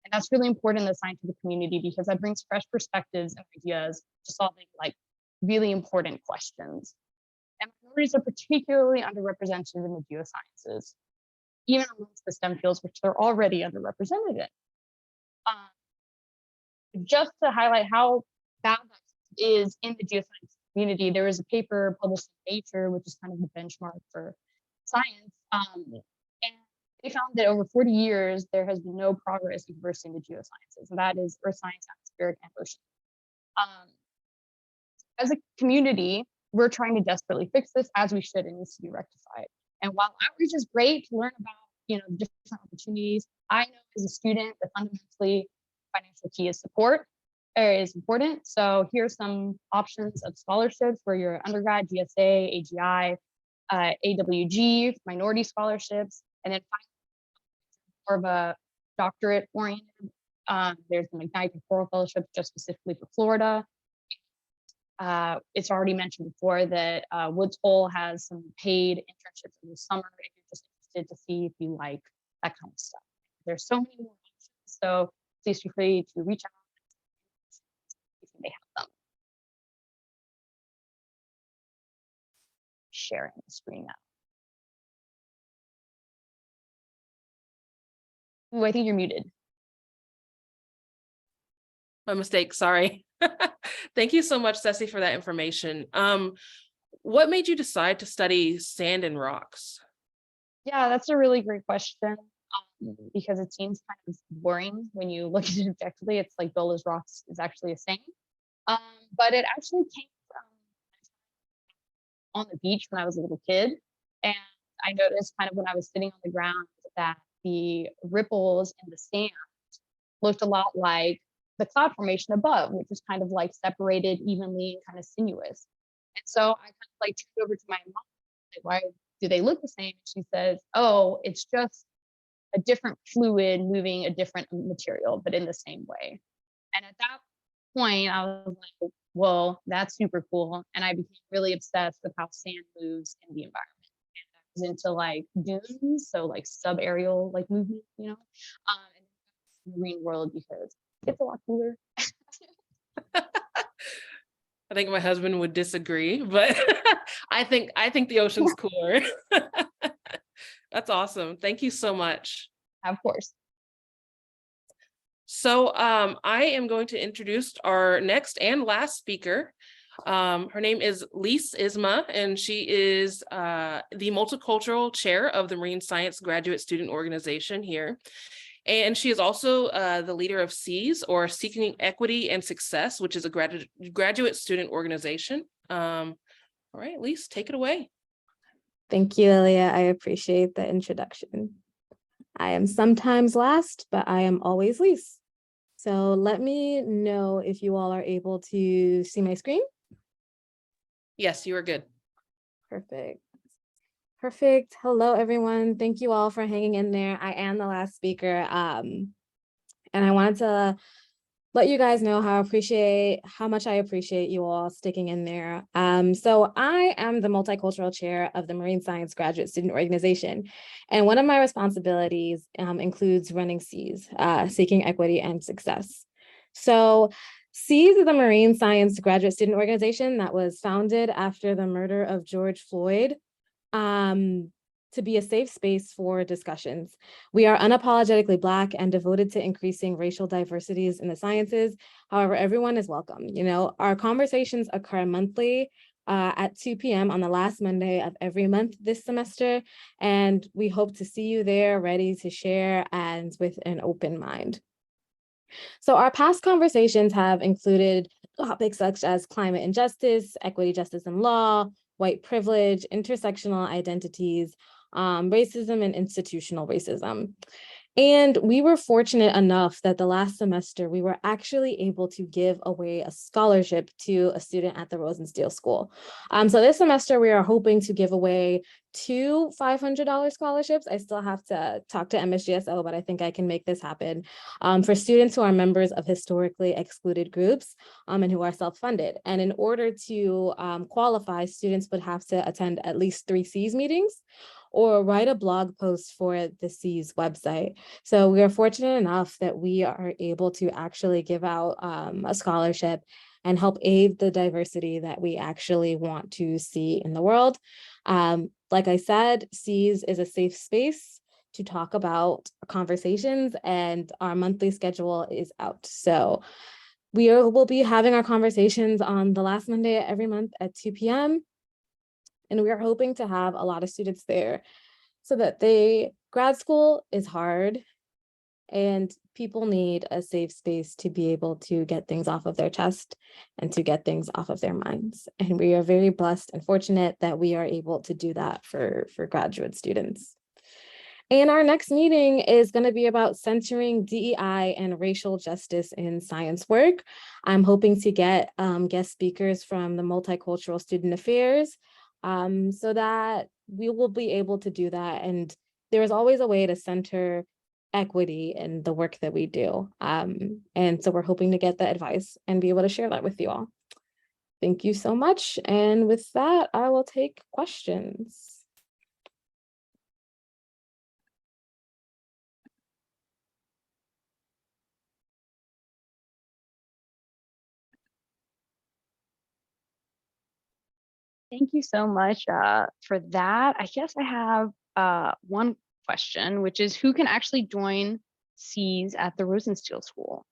And that's really important in the scientific community because that brings fresh perspectives and ideas to solving like really important questions. And minorities are particularly underrepresented in the geosciences, even amongst the STEM fields, which they're already underrepresented in. Just to highlight how bad that is in the geoscience community, there was a paper published in Nature, which is kind of the benchmark for science. And they found that over 40 years, there has been no progress in diversity in the geosciences, and that is earth science, atmospheric, and ocean. As a community, we're trying to desperately fix this, as we should, and needs to be rectified. And while outreach is great to learn about, different opportunities, I know as a student that fundamentally financial key is support is important. So here's some options of scholarships for your undergrad, GSA, AGI, AWG, minority scholarships, and then more of a doctorate oriented. There's the McDonald Coral Fellowship just specifically for Florida. It's already mentioned before that Woods Hole has some paid internships in the summer if you're just interested to see if you like that kind of stuff. There's so many more options, so please feel free to reach out if you may have them. Sharing the screen now. Ooh, I think you're muted. My mistake, sorry. Thank you so much, Ceci, for that information. What made you decide to study sand and rocks? Yeah, that's a really great question because it seems kind of boring when you look at it objectively. It's like Builder's Rocks is actually a saying. But it actually came from on the beach when I was a little kid. And I noticed kind of when I was sitting on the ground that the ripples in the sand looked a lot like the cloud formation above, which is kind of like separated evenly and kind of sinuous. And so I kind of like turned over to my mom, like, why do they look the same? She says, oh, it's just a different fluid moving a different material, but in the same way. And at that point, I was like, well, that's super cool. And I became really obsessed with how sand moves in the environment. And I was into like dunes, so like subaerial like movement, and marine world because it's a lot cooler. I think my husband would disagree, but I think the ocean's cooler. That's awesome. Thank you so much. Of course. So I am going to introduce our next and last speaker. Her name is Isma, and she is the multicultural chair of the Marine Science Graduate Student Organization here. And she is also the leader of SEAS, or Seeking Equity and Success, which is a graduate student organization. All right, Lise, take it away. Thank you, Aliyah. I appreciate the introduction. I am sometimes last, but I am always Lise. So let me know if you all are able to see my screen. Yes, you are good. Perfect. Perfect. Hello, everyone. Thank you all for hanging in there. I am the last speaker. And I wanted to let you guys know how much I appreciate you all sticking in there. So I am the multicultural chair of the Marine Science Graduate Student Organization. And one of my responsibilities includes running SEAS, Seeking Equity and Success. So SEAS is a marine science graduate student organization that was founded after the murder of George Floyd, to be a safe space for discussions. We are unapologetically Black and devoted to increasing racial diversities in the sciences. However, everyone is welcome. You know, our conversations occur monthly at 2 p.m. on the last Monday of every month this semester, and we hope to see you there ready to share and with an open mind. So our past conversations have included topics such as climate injustice, equity, justice, and law, white privilege, intersectional identities, racism, and institutional racism. And we were fortunate enough that the last semester we were actually able to give away a scholarship to a student at the Rosenstiel School. So this semester we are hoping to give away 2 $500 scholarships. I still have to talk to MSGSO, but I think I can make this happen for students who are members of historically excluded groups and who are self-funded. And in order to qualify, students would have to attend at least 3 SEAS meetings or write a blog post for the SEAS website. So we are fortunate enough that we are able to actually give out a scholarship and help aid the diversity that we actually want to see in the world. Like I said, SEAS is a safe space to talk about conversations, and our monthly schedule is out. So will be having our conversations on the last Monday of every month at 2 p.m. And we are hoping to have a lot of students there so that grad school is hard and people need a safe space to be able to get things off of their chest and to get things off of their minds. And we are very blessed and fortunate that we are able to do that for graduate students. And our next meeting is going to be about centering DEI and racial justice in science work. I'm hoping to get guest speakers from the Multicultural Student Affairs so that we will be able to do that. And there is always a way to center equity in the work that we do. And so we're hoping to get that advice and be able to share that with you all. Thank you so much. And with that, I will take questions. Thank you so much for that. I guess I have one question, which is who can actually join SEAS at the Rosenstiel School?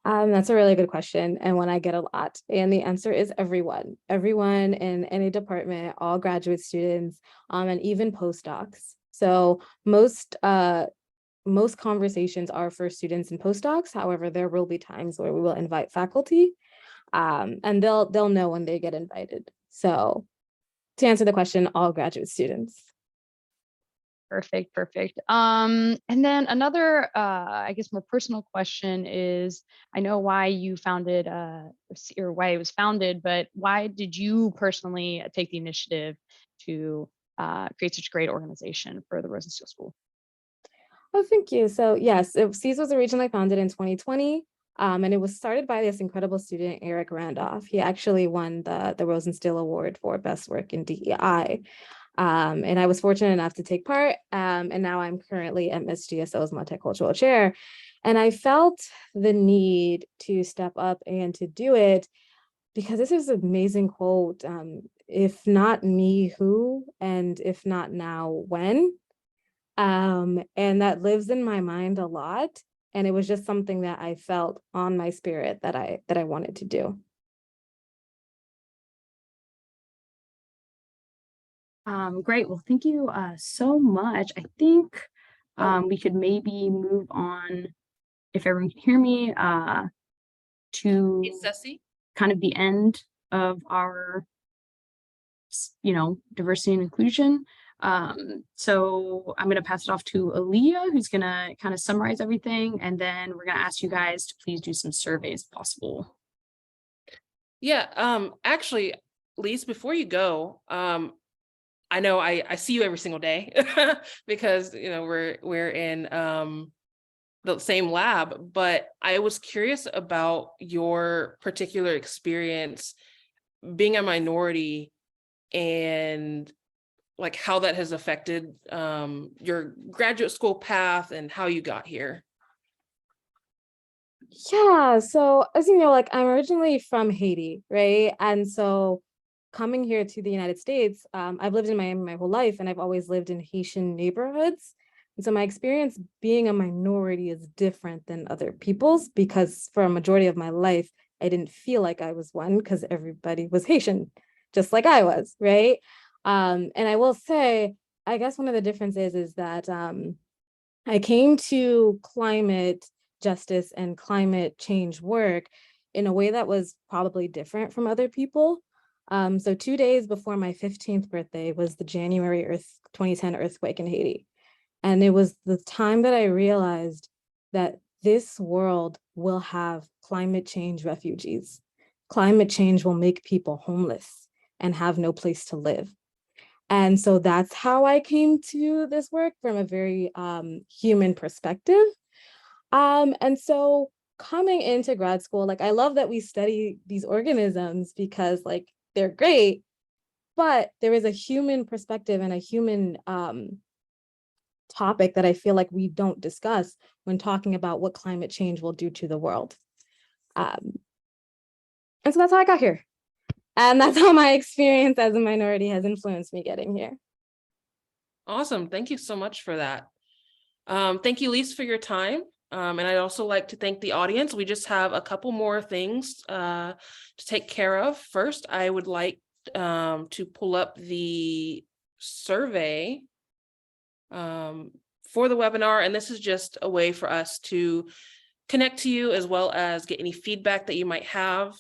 That's a really good question and one I get a lot. And the answer is everyone. Everyone in any department, all graduate students, and even postdocs. So most conversations are for students and postdocs. However, there will be times where we will invite faculty, and they'll know when they get invited. So to answer the question, all graduate students. Perfect. And then another, I guess, more personal question is, I know why you founded, or why it was founded, but why did you personally take the initiative to create such a great organization for the Rosenstiel School? Oh, thank you. So yes, SEAS was originally founded in 2020. And it was started by this incredible student, Eric Randolph. He actually won the Rosenstiel Award for Best Work in DEI. And I was fortunate enough to take part. And now I'm currently MSGSO's Multicultural Chair. And I felt the need to step up and to do it because this is an amazing quote. If not me, who? And if not now, when? And that lives in my mind a lot. And it was just something that I felt on my spirit that I wanted to do. Great. Well, thank you so much. I think we could maybe move on, if everyone can hear me, to kind of the end of our, diversity and inclusion. So I'm going to pass it off to Aliyah, who's going to kind of summarize everything. And then we're going to ask you guys to please do some surveys if possible. Yeah, actually, Lise, before you go, I know I see you every single day because, we're in the same lab, but I was curious about your particular experience being a minority and like how that has affected your graduate school path and how you got here. Yeah, so as you know, like I'm originally from Haiti, right? And so coming here to the United States, I've lived in Miami my whole life and I've always lived in Haitian neighborhoods. And so my experience being a minority is different than other people's because for a majority of my life, I didn't feel like I was one because everybody was Haitian, just like I was, right? And I will say, I guess one of the differences is that I came to climate justice and climate change work in a way that was probably different from other people. So 2 days before my 15th birthday was the January 2010 earthquake in Haiti. And it was the time that I realized that this world will have climate change refugees. Climate change will make people homeless and have no place to live. And so that's how I came to this work from a very human perspective. And so coming into grad school, like I love that we study these organisms because like they're great, but there is a human perspective and a human topic that I feel like we don't discuss when talking about what climate change will do to the world. And so that's how I got here. And that's how my experience as a minority has influenced me getting here. Awesome. Thank you so much for that. Thank you, Lise, for your time. And I'd also like to thank the audience. We just have a couple more things to take care of. First, I would like to pull up the survey for the webinar. And this is just a way for us to connect to you as well as get any feedback that you might have.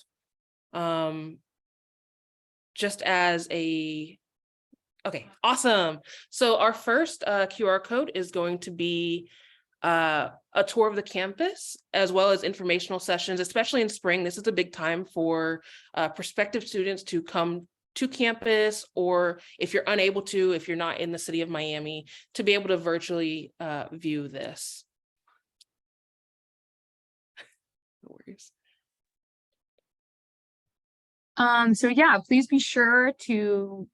Just as a, okay, awesome. So our first QR code is going to be a tour of the campus, as well as informational sessions, especially in spring. This is a big time for prospective students to come to campus, or if you're unable to, if you're not in the city of Miami, to be able to virtually view this. No worries. So yeah, please be sure to,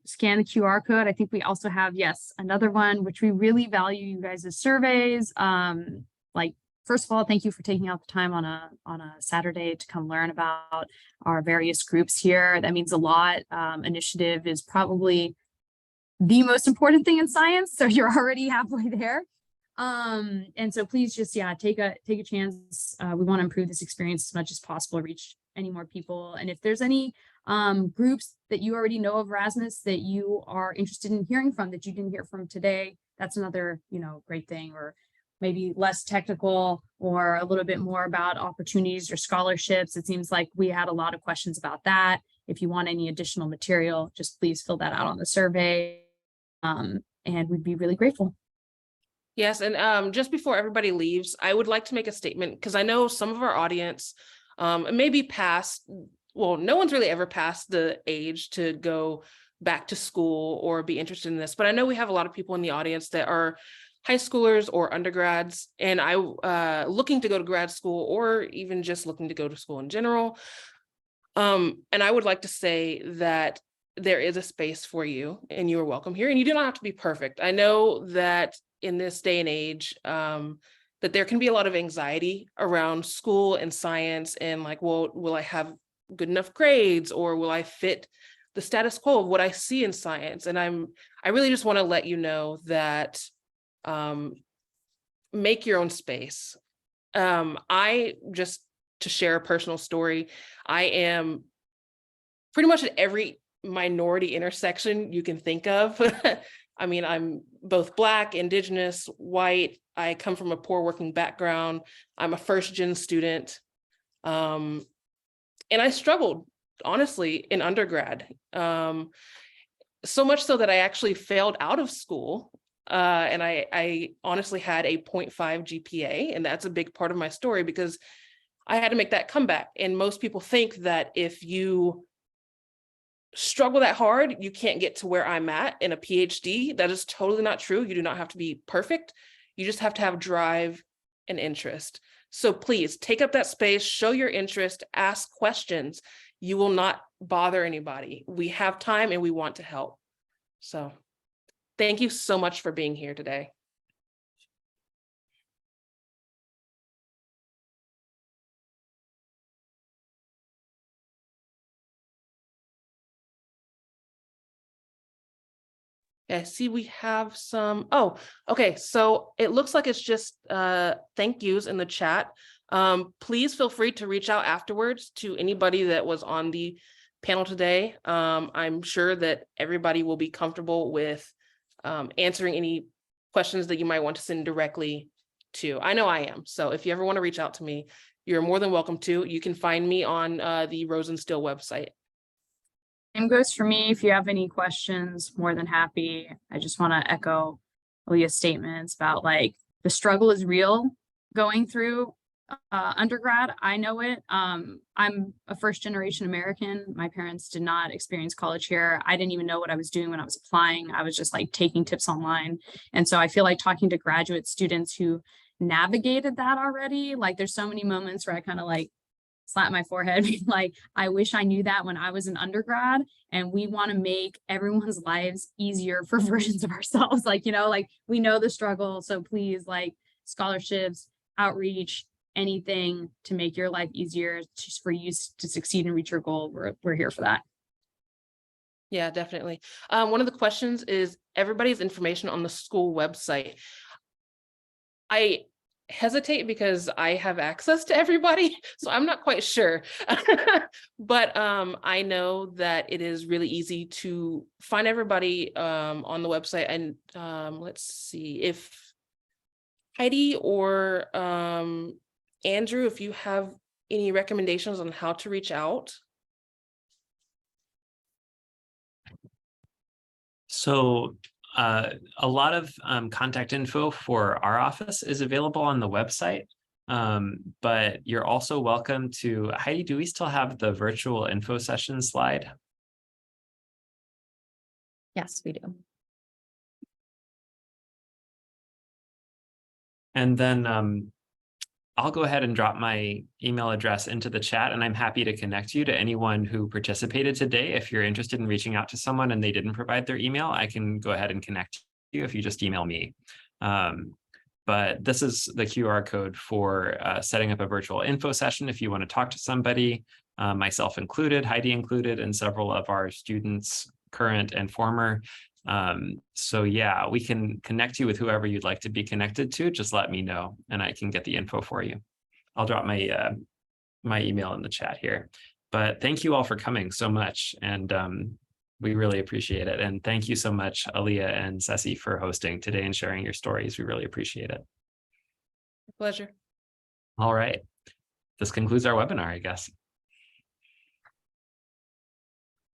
scan the QR code. I think we also have, yes, another one, which we really value you guys' surveys. Like, first of all, thank you for taking out the time on a Saturday to come learn about our various groups here. That means a lot. Initiative is probably the most important thing in science. So you're already halfway there. And so please just, take a chance. We want to improve this experience as much as possible, reach any more people. And if there's any groups that you already know of Erasmus that you are interested in hearing from that you didn't hear from today, that's another, great thing, or maybe less technical or a little bit more about opportunities or scholarships. It seems like we had a lot of questions about that. If you want any additional material, just please fill that out on the survey. And we'd be really grateful. Yes, and just before everybody leaves, I would like to make a statement because I know some of our audience maybe past, well, no one's really ever passed the age to go back to school or be interested in this, but I know we have a lot of people in the audience that are high schoolers or undergrads, and looking to go to grad school or even just looking to go to school in general. And I would like to say that there is a space for you and you are welcome here, and you do not have to be perfect. I know that in this day and age, that there can be a lot of anxiety around school and science and like, well, will I have good enough grades, or will I fit the status quo of what I see in science? And I really just want to let you know that make your own space. I just, to share a personal story, I am pretty much at every minority intersection you can think of. I mean, I'm both Black, Indigenous, white. I come from a poor working background. I'm a first-gen student. And I struggled, honestly, in undergrad. So much so that I actually failed out of school. And I honestly had a 0.5 GPA. And that's a big part of my story because I had to make that comeback. And most people think that if you struggle that hard, you can't get to where I'm at in a PhD. That is totally not true. You do not have to be perfect. You just have to have drive and interest. So please take up that space, show your interest, ask questions. You will not bother anybody. We have time and we want to help. So thank you so much for being here today. I see we have some, oh, okay, so it looks like it's just thank yous in the chat. Please feel free to reach out afterwards to anybody that was on the panel today. I'm sure that everybody will be comfortable with answering any questions that you might want to send directly to. I know I am. So if you ever want to reach out to me, you're more than welcome to. You can find me on the Rosenstiel website. Same goes for me. If you have any questions, more than happy. I just want to echo Aliyah's statements about like the struggle is real going through undergrad. I know it. I'm a first generation American. My parents did not experience college here. I didn't even know what I was doing when I was applying. I was just like taking tips online. And so I feel like talking to graduate students who navigated that already, like there's so many moments where I kind of like slap my forehead, like, I wish I knew that when I was an undergrad. And we want to make everyone's lives easier for versions of ourselves. Like, you know, like we know the struggle. So please, like scholarships, outreach, anything to make your life easier, just for you to succeed and reach your goal. We're here for that. Yeah, definitely. One of the questions is everybody's information on the school website. I hesitate because I have access to everybody, so I'm not quite sure. But I know that it is really easy to find everybody on the website. And let's see if Heidi or Andrew, if you have any recommendations on how to reach out. So a lot of contact info for our office is available on the website, but you're also welcome to, Heidi, do we still have the virtual info session slide? Yes, we do. And then I'll go ahead and drop my email address into the chat, and I'm happy to connect you to anyone who participated today. If you're interested in reaching out to someone and they didn't provide their email, I can go ahead and connect you if you just email me. But this is the QR code for setting up a virtual info session if you want to talk to somebody, myself included, Heidi included, and several of our students, current and former. So yeah, we can connect you with whoever you'd like to be connected to. Just let me know and I can get the info for you. I'll drop my my email in the chat here. But thank you all for coming so much, and we really appreciate it. And thank you so much, Aliyah and Ceci, for hosting today and sharing your stories. We really appreciate it. Pleasure. All right. This concludes our webinar, I guess.